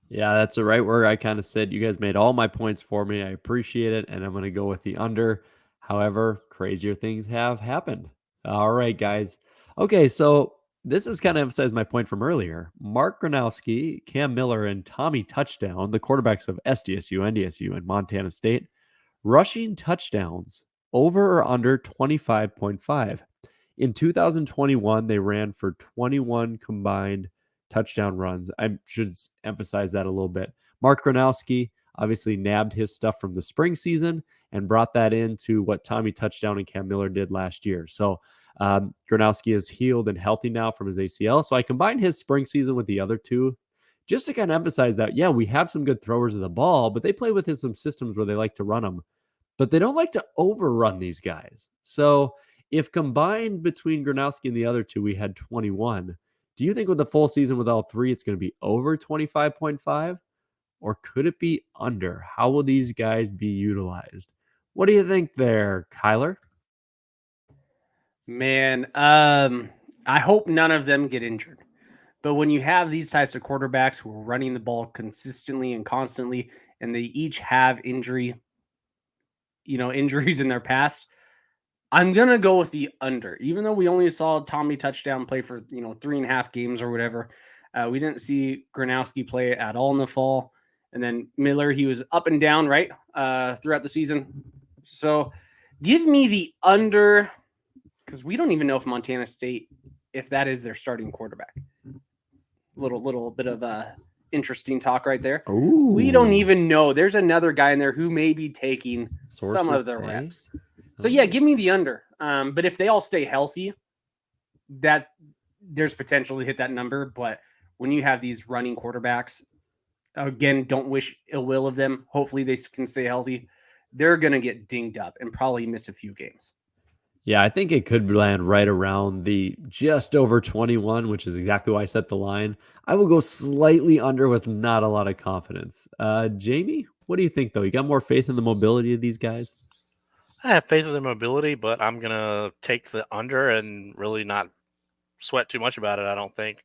Yeah, that's the right word. I kind of said you guys made all my points for me. I appreciate it, and I'm going to go with the under. However, crazier things have happened. All right, guys. Okay, so this is kind of emphasized my point from earlier. Mark Gronowski, Cam Miller, and Tommy Touchdown, the quarterbacks of SDSU, NDSU, and Montana State, rushing touchdowns over or under 25.5. In 2021, they ran for 21 combined touchdown runs. I should emphasize that a little bit. Mark Gronowski obviously nabbed his stuff from the spring season and brought that into what Tommy Touchdown and Cam Miller did last year. So Gronowski is healed and healthy now from his ACL. So I combined his spring season with the other 2 just to kind of emphasize that, yeah, we have some good throwers of the ball, but they play within some systems where they like to run them, but they don't like to overrun these guys. So if combined between Gronowski and the other 2, we had 21, do you think with the full season with all 3, it's going to be over 25.5? Or could it be under? How will these guys be utilized? What do you think there, Kylor? Man, I hope none of them get injured. But when you have these types of quarterbacks who are running the ball consistently and constantly, and they each have injuries in their past, I'm going to go with the under. Even though we only saw Tommy touchdown play for, 3.5 games or whatever, we didn't see Gronowski play at all in the fall. And then Miller, he was up and down, right, throughout the season. So give me the under, because we don't even know if Montana State, if that is their starting quarterback. Little bit of interesting talk right there. Ooh. We don't even know. There's another guy in there who may be taking Sources some of the say? reps. So yeah, give me the under. But if they all stay healthy, that there's potential to hit that number. But when you have these running quarterbacks, again, don't wish ill will of them. Hopefully they can stay healthy. They're going to get dinged up and probably miss a few games. Yeah, I think it could land right around the just over 21, which is exactly why I set the line. I will go slightly under with not a lot of confidence. Jamie, what do you think, though? You got more faith in the mobility of these guys? I have faith in their mobility, but I'm going to take the under and really not sweat too much about it, I don't think.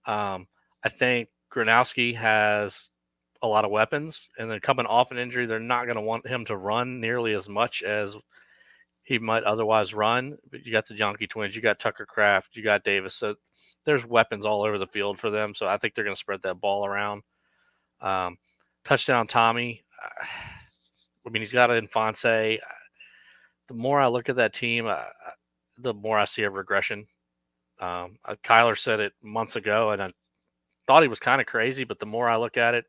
I think Gronowski has a lot of weapons, and then coming off an injury, they're not going to want him to run nearly as much as he might otherwise run. But you got the Yonke twins, you got Tucker Kraft, you got Davis. So there's weapons all over the field for them. So I think they're going to spread that ball around. Touchdown Tommy. I mean, he's got an Infante. The more I look at that team, the more I see a regression. Kylor said it months ago, and I thought he was kind of crazy, but the more I look at it,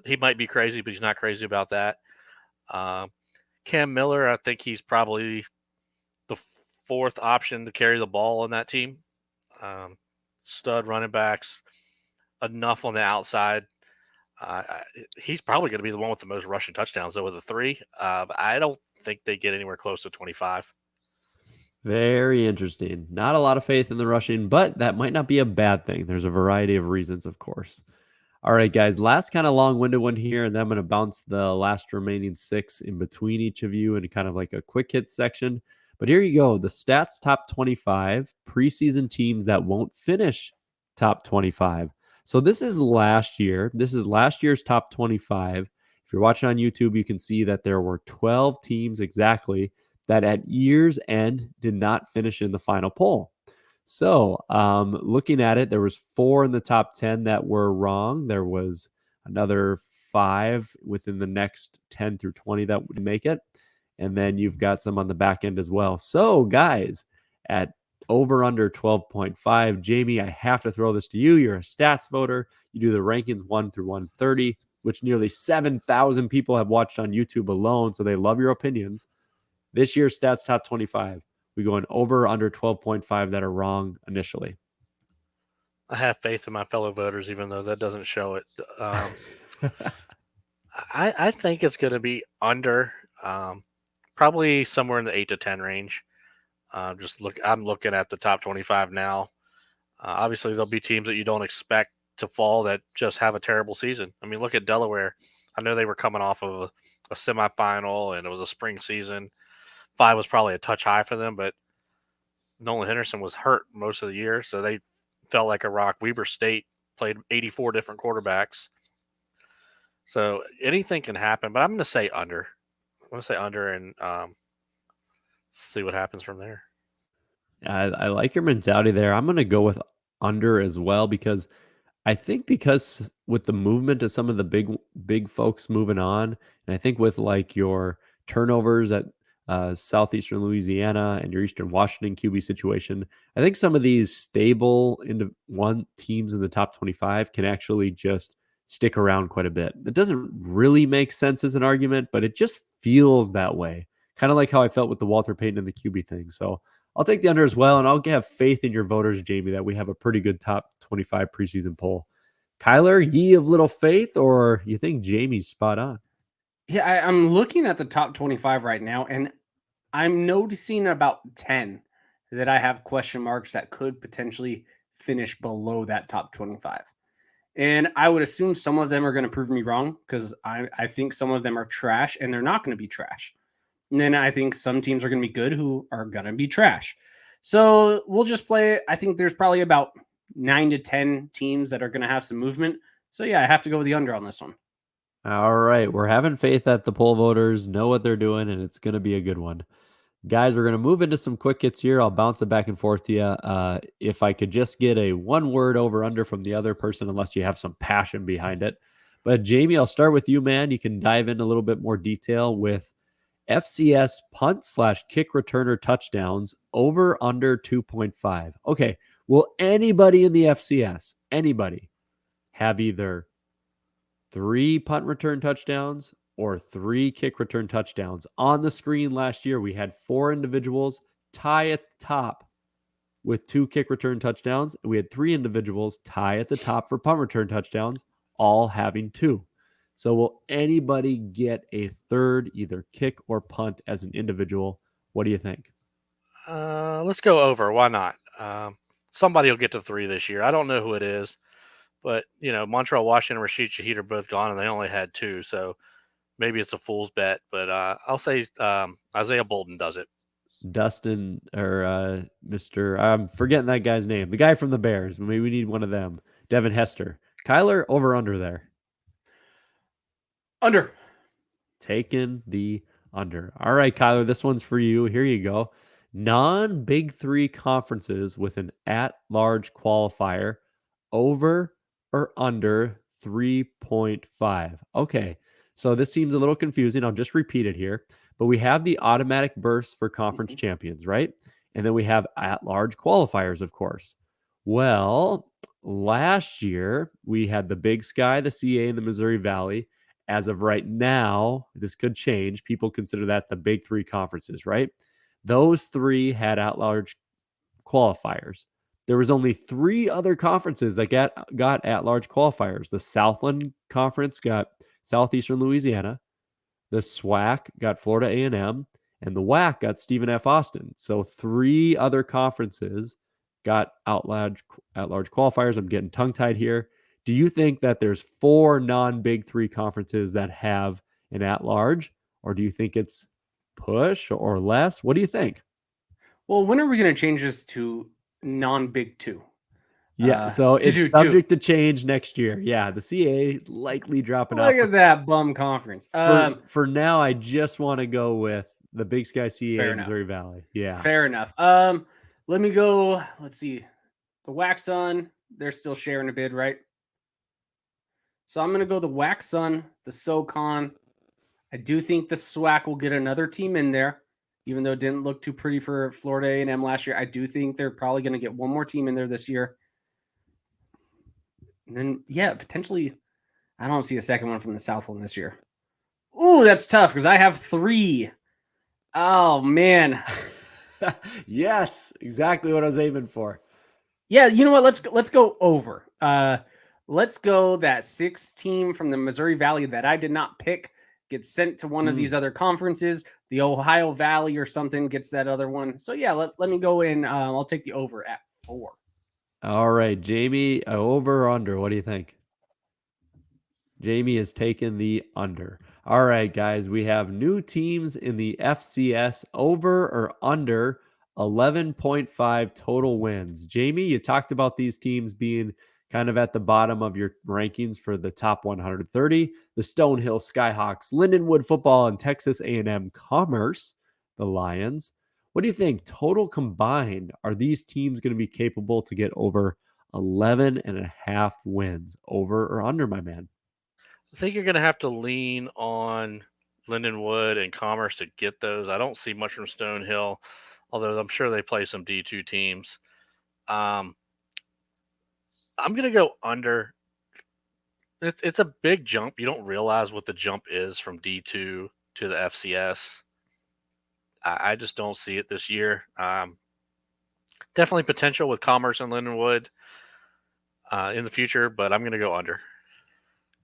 he might be crazy, but he's not crazy about that. Cam Miller, I think he's probably the fourth option to carry the ball on that team. Stud running backs, enough on the outside. He's probably going to be the one with the most rushing touchdowns, though, with a 3. But I don't think they get anywhere close to 25. Very interesting. Not a lot of faith in the rushing, but that might not be a bad thing. There's a variety of reasons, of course. All right, guys, last kind of long-winded one here, and then I'm going to bounce the last remaining 6 in between each of you in kind of like a quick hit section. But here you go. The stats top 25 preseason teams that won't finish top 25. So this is last year. This is last year's top 25. If you're watching on YouTube, you can see that there were 12 teams exactly that at year's end did not finish in the final poll. So looking at it, there was 4 in the top 10 that were wrong. There was another 5 within the next 10 through 20 that would make it. And then you've got some on the back end as well. So guys, at over under 12.5, Jamie, I have to throw this to you. You're a stats voter. You do the rankings 1 through 130, which nearly 7,000 people have watched on YouTube alone. So they love your opinions. This year's stats top 25. We go in over under 12.5 that are wrong initially. I have faith in my fellow voters, even though that doesn't show it. I think it's going to be under, probably somewhere in the 8 to 10 range. I'm looking at the top 25 now. Obviously, there'll be teams that you don't expect to fall that just have a terrible season. I mean, look at Delaware. I know they were coming off of a semifinal, and it was a spring season. 5 was probably a touch high for them, but Nolan Henderson was hurt most of the year, so they felt like a rock. Weber State played 84 different quarterbacks. So anything can happen, but I'm going to say under. I'm going to say under and see what happens from there. I like your mentality there. I'm going to go with under as well because I think because with the movement of some of the big folks moving on, and I think with like your turnovers at Southeastern Louisiana and your Eastern Washington QB situation, I think some of these stable teams in the top 25 can actually just stick around quite a bit. It doesn't really make sense as an argument, but it just feels that way. Kind of like how I felt with the Walter Payton and the QB thing. So I'll take the under as well, and I'll have faith in your voters, Jamie, that we have a pretty good top 25 preseason poll. Kylor, ye of little faith, or you think Jamie's spot on? Yeah, I'm looking at the top 25 right now, and I'm noticing about 10 that I have question marks that could potentially finish below that top 25. And I would assume some of them are going to prove me wrong because I think some of them are trash, and they're not going to be trash. And then I think some teams are going to be good who are going to be trash. So we'll just play. I think there's probably about 9 to 10 teams that are going to have some movement. So yeah, I have to go with the under on this one. All right. We're having faith that the poll voters know what they're doing, and it's going to be a good one. Guys, we're going to move into some quick hits here. I'll bounce it back and forth to you. If I could just get a one-word over-under from the other person, unless you have some passion behind it. But Jamie, I'll start with you, man. You can dive in a little bit more detail with FCS punt/kick returner touchdowns over under 2.5. Okay, will anybody in the FCS, anybody, have either 3 punt return touchdowns or 3 kick return touchdowns? On the screen last year, we had 4 individuals tie at the top with 2 kick return touchdowns. We had 3 individuals tie at the top for punt return touchdowns, all having 2. So will anybody get a third, either kick or punt as an individual? What do you think? Let's go over. Why not? Somebody will get to 3 this year. I don't know who it is, but Montreal, Washington, Rashid Shaheed are both gone, and they only had 2. So maybe it's a fool's bet, but I'll say Isaiah Bolden does it. Dustin or Mr. I'm forgetting that guy's name. The guy from the Bears. Maybe we need one of them. Devin Hester. Kylor, over under there? Under. Taking the under. All right, Kylor, this one's for you. Here you go. Non-Big 3 conferences with an at-large qualifier, over or under 3.5. Okay, so this seems a little confusing. I'll just repeat it here. But we have the automatic berths for conference champions, right? And then we have at-large qualifiers, of course. Well, last year, we had the Big Sky, the CA, and the Missouri Valley. As of right now, this could change. People consider that the Big 3 conferences, right? Those 3 had at-large qualifiers. There was only 3 other conferences that got at-large qualifiers. The Southland Conference got Southeastern Louisiana. The SWAC got Florida A&M. And the WAC got Stephen F. Austin. So 3 other conferences got at-large qualifiers. I'm getting tongue-tied here. Do you think that there's 4 non-Big 3 conferences that have an at-large, or do you think it's push or less? What do you think? Well, when are we going to change this to non-Big 2? Yeah, so it's subject to change next year. Yeah, the CA is likely dropping out. Look at that bum conference. For now, I just want to go with the Big Sky CA and Missouri Valley. Yeah. Fair enough. Let me go. Let's see. The WAC Sun, they're still sharing a bid, right? So I'm going to go the WAC Sun, the SoCon. I do think the SWAC will get another team in there, even though it didn't look too pretty for Florida A&M last year. I do think they're probably going to get one more team in there this year. And then, yeah, potentially, I don't see a second one from the Southland this year. Ooh, that's tough because I have 3. Oh, man. Yes, exactly what I was aiming for. Yeah, you know what? Let's go over. Let's go that 6 team from the Missouri Valley that I did not pick gets sent to one of these other conferences. The Ohio Valley or something gets that other one. So, yeah, let me go in. I'll take the over at 4. All right, Jamie, over or under? What do you think? Jamie has taken the under. All right, guys, we have new teams in the FCS, over or under 11.5 total wins. Jamie, you talked about these teams being kind of at the bottom of your rankings for the top 130. The Stonehill Skyhawks, Lindenwood Football, and Texas A&M Commerce, the Lions. What do you think total combined? Are these teams going to be capable to get over 11.5 wins? Over or under, my man? I think you're going to have to lean on Lindenwood and Commerce to get those. I don't see much from Stonehill, although I'm sure they play some D2 teams. I'm going to go under. It's a big jump. You don't realize what the jump is from D2 to the FCS. I just don't see it this year. Definitely potential with Commerce and Lindenwood in the future, but I'm going to go under.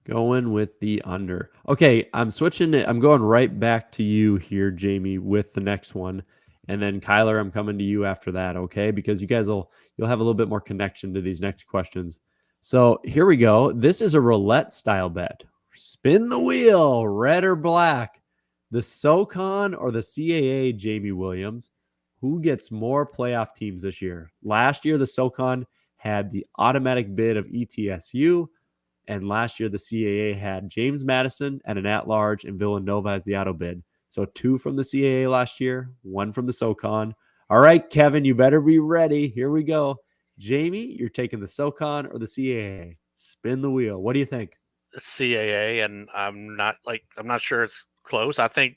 Going with the under. Okay, I'm switching it. I'm going right back to you here, Jamie, with the next one. And then Kylor, I'm coming to you after that, okay? Because you guys you'll have a little bit more connection to these next questions. So here we go. This is a roulette style bet. Spin the wheel, red or black. The SoCon or the CAA, Jamie Williams. Who gets more playoff teams this year? Last year, the SoCon had the automatic bid of ETSU. And last year, the CAA had James Madison and an at-large and Villanova as the auto bid. So 2 from the CAA last year, 1 from the SoCon. All right, Kevin, you better be ready. Here we go. Jamie, you're taking the SoCon or the CAA? Spin the wheel. What do you think? CAA, and I'm not sure it's close. I think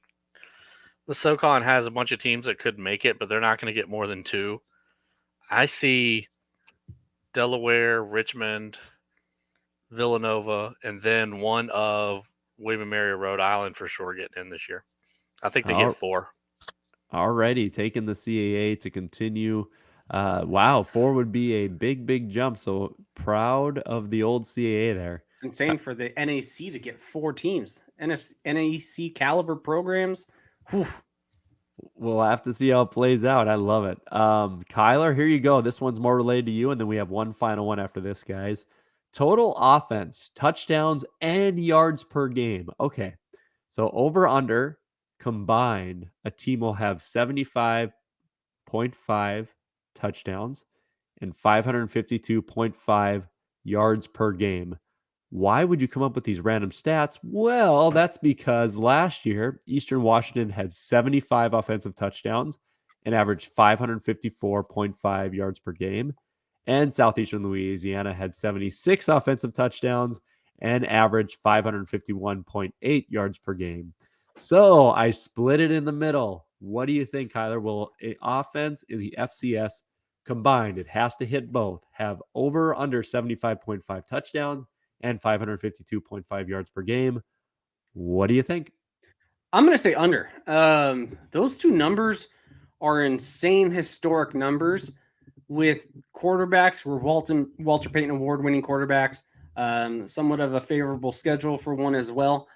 the SoCon has a bunch of teams that could make it, but they're not going to get more than 2. I see Delaware, Richmond, Villanova, and then one of William & Mary, Rhode Island for sure getting in this year. I think they get 4. Alrighty, taking the CAA to continue. Wow, 4 would be a big jump. So proud of the old CAA there. It's insane for the NAC to get 4 teams. NAC caliber programs. Whew. We'll have to see how it plays out. I love it. Kylor, here you go. This one's more related to you, and then we have one final one after this, guys. Total offense, touchdowns, and yards per game. Okay, so over under combined, a team will have 75.5 touchdowns and 552.5 yards per game. Why would you come up with these random stats? Well, that's because last year, Eastern Washington had 75 offensive touchdowns and averaged 554.5 yards per game. And Southeastern Louisiana had 76 offensive touchdowns and averaged 551.8 yards per game. So I split it in the middle. What do you think, Kylor? Will an offense in the FCS combined, it has to hit both, have over or under 75.5 touchdowns and 552.5 yards per game? What do you think? I'm going to say under. Those 2 numbers are insane historic numbers with quarterbacks who were Walter Payton Award winning quarterbacks, somewhat of a favorable schedule for one as well.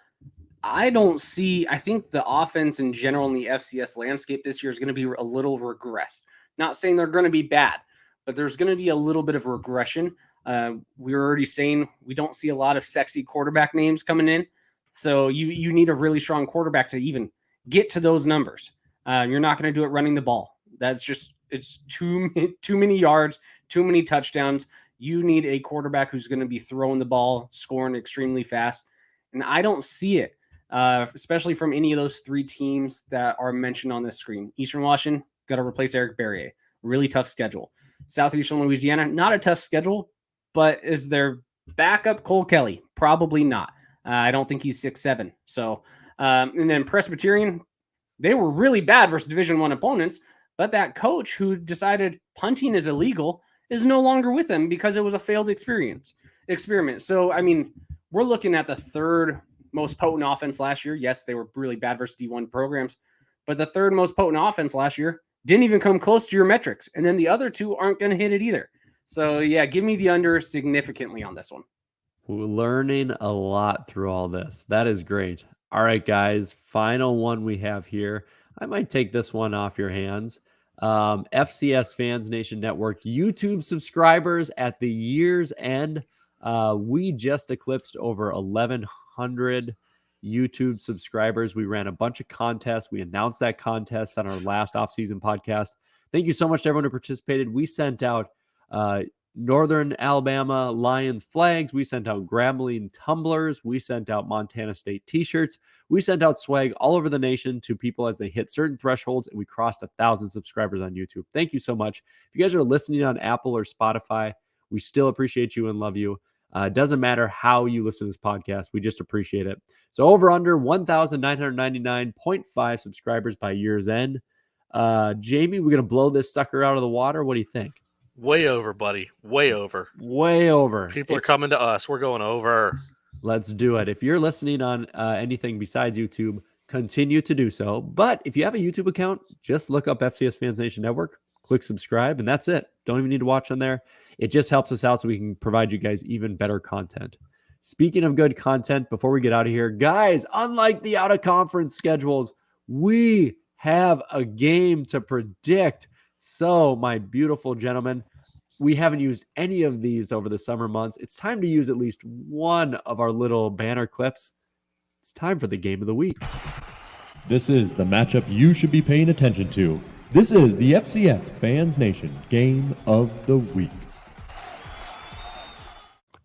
I think the offense in general in the FCS landscape this year is going to be a little regressed. Not saying they're going to be bad, but there's going to be a little bit of regression. We were already saying we don't see a lot of sexy quarterback names coming in. So you need a really strong quarterback to even get to those numbers. You're not going to do it running the ball. That's just, it's too many yards, too many touchdowns. You need a quarterback who's going to be throwing the ball, scoring extremely fast. And I don't see it, especially from any of those 3 teams that are mentioned on this screen. Eastern Washington, got to replace Eric Berrier. Really tough schedule. Southeastern Louisiana, not a tough schedule, but is their backup Cole Kelly? Probably not. I don't think he's 6'7". So, and then Presbyterian, they were really bad versus Division I opponents, but that coach who decided punting is illegal is no longer with them because it was a failed experiment. So, I mean, we're looking at the 3rd most potent offense last year. Yes, they were really bad versus D1 programs, but the 3rd most potent offense last year didn't even come close to your metrics. And then the other 2 aren't going to hit it either. So, yeah, give me the under significantly on this one. We're learning a lot through all this. That is great. All right, guys, final one we have here. I might take this one off your hands. FCS Fans Nation Network YouTube subscribers at the year's end. We just eclipsed over 1,100 YouTube subscribers. We ran a bunch of contests. We announced that contest on our last off-season podcast. Thank you so much to everyone who participated. We sent out Northern Alabama Lions flags. We sent out Grambling tumblers. We sent out Montana State t-shirts. We sent out swag all over the nation to people as they hit certain thresholds, and we crossed 1,000 subscribers on YouTube. Thank you so much. If you guys are listening on Apple or Spotify, we still appreciate you and love you. It doesn't matter how you listen to this podcast. We just appreciate it. So over under 1,999.5 subscribers by year's end. Jamie, we're going to blow this sucker out of the water. What do you think? Way over, buddy. Way over. Way over. People are coming to us. We're going over. Let's do it. If you're listening on anything besides YouTube, continue to do so. But if you have a YouTube account, just look up FCS Fans Nation Network, click subscribe, and that's it. Don't even need to watch on there. It just helps us out so we can provide you guys even better content. Speaking of good content, before we get out of here, guys, unlike the out-of-conference schedules, we have a game to predict. So, my beautiful gentlemen, we haven't used any of these over the summer months. It's time to use at least one of our little banner clips. It's time for the game of the week. This is the matchup you should be paying attention to. This is the FCS Fans Nation Game of the Week.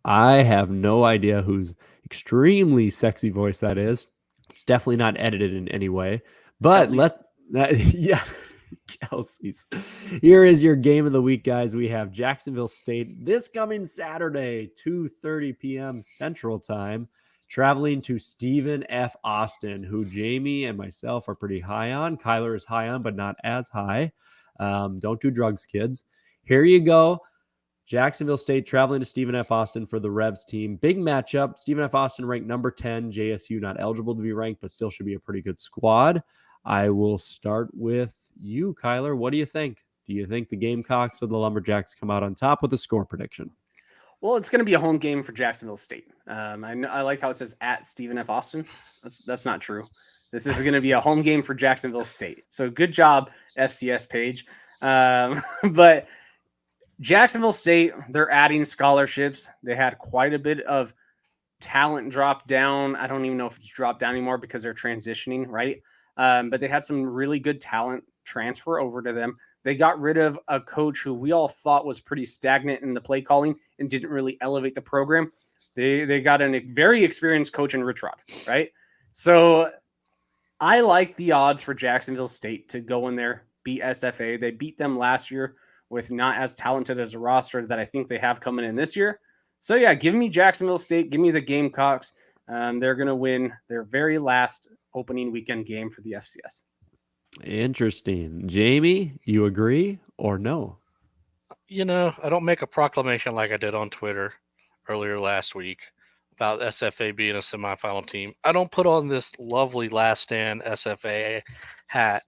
I have no idea whose extremely sexy voice that is. It's definitely not edited in any way. But Kelsey's. yeah, Kelsey's. Here is your game of the week, guys. We have Jacksonville State this coming Saturday, 2:30 p.m. Central Time, traveling to Stephen F. Austin, who Jamie and myself are pretty high on. Kylor is high on, but not as high. Don't do drugs, kids. Here you go. Jacksonville State traveling to Stephen F. Austin for the Revs team. Big matchup. Stephen F. Austin ranked number 10. JSU not eligible to be ranked, but still should be a pretty good squad. I will start with you, Kylor. What do you think? Do you think the Gamecocks or the Lumberjacks come out on top with a score prediction? Well, it's going to be a home game for Jacksonville State. I like how it says at Stephen F. Austin. That's not true. This is going to be a home game for Jacksonville State. So good job, FCS page. But Jacksonville State, they're adding scholarships. They had quite a bit of talent drop down. I don't even know if it's dropped down anymore because they're transitioning, right? But they had some really good talent transfer over to them. They got rid of a coach who we all thought was pretty stagnant in the play calling and didn't really elevate the program. They got a very experienced coach in Rich Rod, right? So I like the odds for Jacksonville State to go in there, beat SFA. They beat them last year with not as talented as a roster that I think they have coming in this year. So yeah, give me Jacksonville State. Give me the Gamecocks. They're going to win their very last opening weekend game for the FCS. Interesting. Jamie, you agree or no? You know, I don't make a proclamation like I did on Twitter earlier last week about SFA being a semifinal team. I don't put on this lovely last stand SFA hat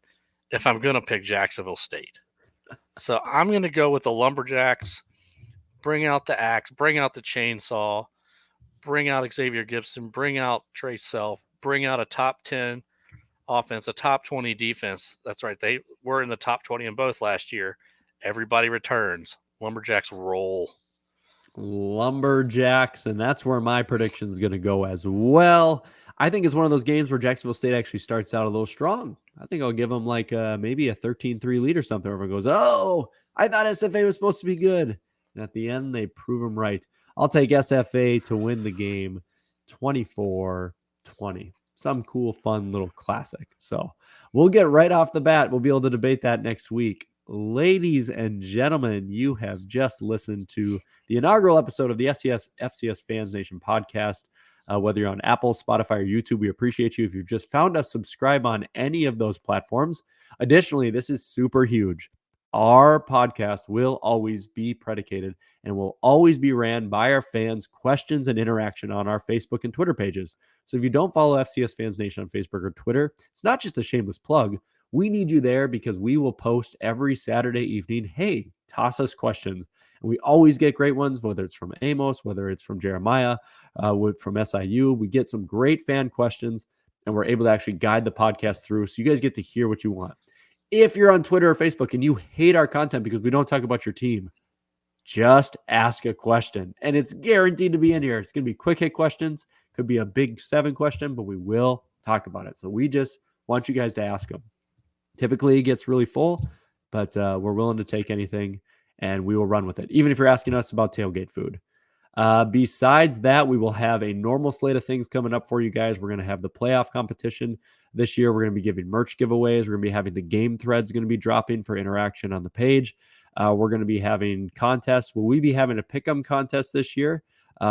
if I'm going to pick Jacksonville State. So I'm going to go with the Lumberjacks, bring out the axe, bring out the chainsaw, bring out Xavier Gibson, bring out Trey Self, bring out a top 10 offense, a top 20 defense. That's right. They were in the top 20 in both last year. Everybody returns. Lumberjacks roll. Lumberjacks, and that's where my prediction is going to go as well. I think it's one of those games where Jacksonville State actually starts out a little strong. I think I'll give them like maybe a 13-3 lead or something. Everyone goes, oh, I thought SFA was supposed to be good. And at the end, they prove them right. I'll take SFA to win the game 24-20. Some cool, fun little classic. So we'll get right off the bat. We'll be able to debate that next week. Ladies and gentlemen, you have just listened to the inaugural episode of the FCS Fans Nation podcast. Whether you're on Apple, Spotify, or YouTube, we appreciate you. If you've just found us, subscribe on any of those platforms. Additionally, this is super huge. Our podcast will always be predicated and will always be ran by our fans' questions and interaction on our Facebook and Twitter pages. So if you don't follow FCS Fans Nation on Facebook or Twitter, it's not just a shameless plug. We need you there because we will post every Saturday evening, hey, toss us questions. And we always get great ones, whether it's from Amos, whether it's from Jeremiah, from SIU. We get some great fan questions, and we're able to actually guide the podcast through so you guys get to hear what you want. If you're on Twitter or Facebook and you hate our content because we don't talk about your team, just ask a question, and it's guaranteed to be in here. It's going to be quick hit questions. Could be a big 7 question, but we will talk about it. So we just want you guys to ask them. Typically, it gets really full, but we're willing to take anything, and we will run with it, even if you're asking us about tailgate food. Besides that, we will have a normal slate of things coming up for you guys. We're going to have the playoff competition this year. We're going to be giving merch giveaways. We're going to be having the game threads going to be dropping for interaction on the page. We're going to be having contests. Will we be having a pick'em contest this year?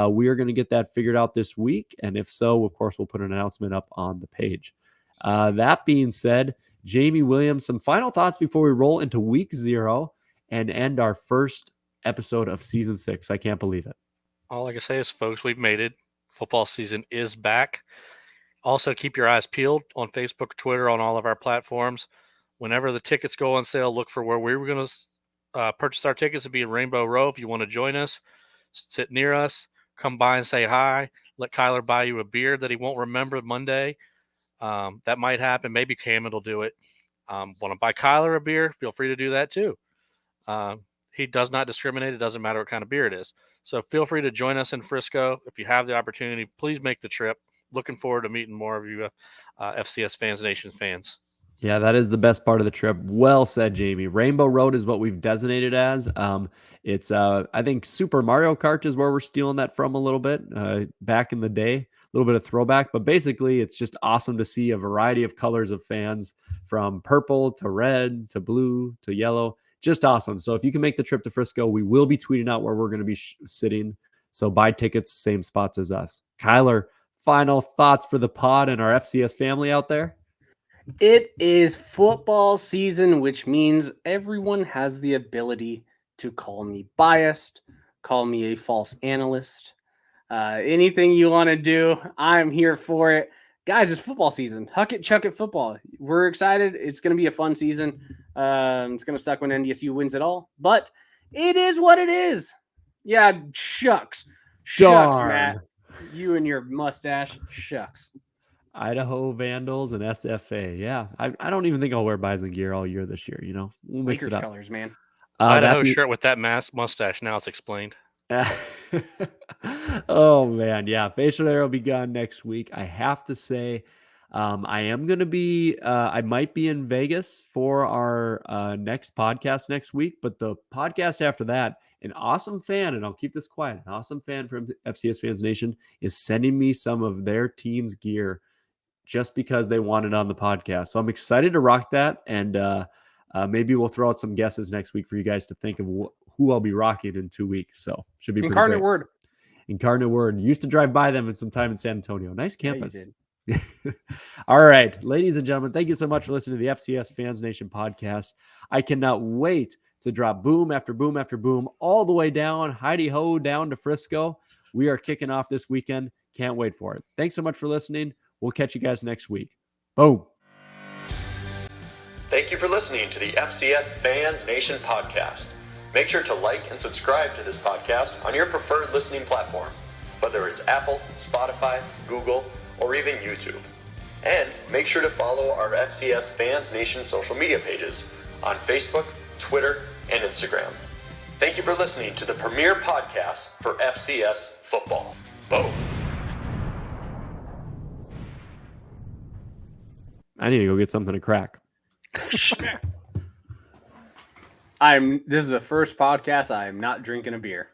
We are going to get that figured out this week. And if so, of course, we'll put an announcement up on the page. That being said, Jamie Williams, some final thoughts before we roll into week 0 and end our first episode of season 6. I can't believe it. All I can say is, folks, we've made it. Football season is back. Also, keep your eyes peeled on Facebook, Twitter, on all of our platforms. Whenever the tickets go on sale, look for where we were going to purchase our tickets. It'll be in Rainbow Row. If you want to join us, sit near us, come by and say hi. Let Kylor buy you a beer that he won't remember Monday. That might happen. Maybe Cameron will do it. Want to buy Kylor a beer? Feel free to do that too. He does not discriminate. It doesn't matter what kind of beer it is. So feel free to join us in Frisco. If you have the opportunity, please make the trip. Looking forward to meeting more of you FCS Fans Nation fans. Yeah, that is the best part of the trip. Well said, Jamie. Rainbow Road is what we've designated as. It's, I think Super Mario Kart is where we're stealing that from a little bit back in the day. little bit of throwback, but basically it's just awesome to see a variety of colors of fans, from purple to red to blue to yellow. Just awesome. So if you can make the trip to Frisco, we will be tweeting out where we're going to be sitting. So buy tickets, same spots as us. Kylor, final thoughts for the pod and our FCS family out there? It is football season, which means everyone has the ability to call me biased, call me a false analyst. Anything you want to do, I'm here for it. Guys, it's football season. Huck it, chuck it football. We're excited. It's going to be a fun season. It's going to suck when NDSU wins it all, but it is what it is. Yeah, shucks. Shucks, Darn. Matt. You and your mustache. Shucks. Idaho Vandals and SFA. Yeah, I don't even think I'll wear Bison gear all year this year. We'll mix Lakers it up. colors, man. Idaho shirt with that mustache. Now it's explained. Oh man, yeah. Facial hair will be gone next week. I have to say, I am going to be. I might be in Vegas for our next podcast next week, but the podcast after that, an awesome fan, and I'll keep this quiet. An awesome fan from FCS Fans Nation is sending me some of their team's gear just because they want it on the podcast. So I'm excited to rock that, and maybe we'll throw out some guesses next week for you guys to think of who I'll be rocking in 2 weeks. So should be Incarnate Word. Incarnate Word. Used to drive by them in some time in San Antonio. Nice campus. Yeah, you did. All right, ladies and gentlemen, thank you so much for listening to the FCS Fans Nation podcast. I cannot wait to drop boom after boom after boom all the way down, Heidi-ho, down to Frisco. We are kicking off this weekend. Can't wait for it. Thanks so much for listening. We'll catch you guys next week. Boom. Thank you for listening to the FCS Fans Nation podcast. Make sure to like and subscribe to this podcast on your preferred listening platform, whether it's Apple, Spotify, Google, or even YouTube. And make sure to follow our FCS Fans Nation social media pages on Facebook, Twitter, and Instagram. Thank you for listening to the premier podcast for FCS football. Boom. I need to go get something to crack. This is the first podcast I am not drinking a beer.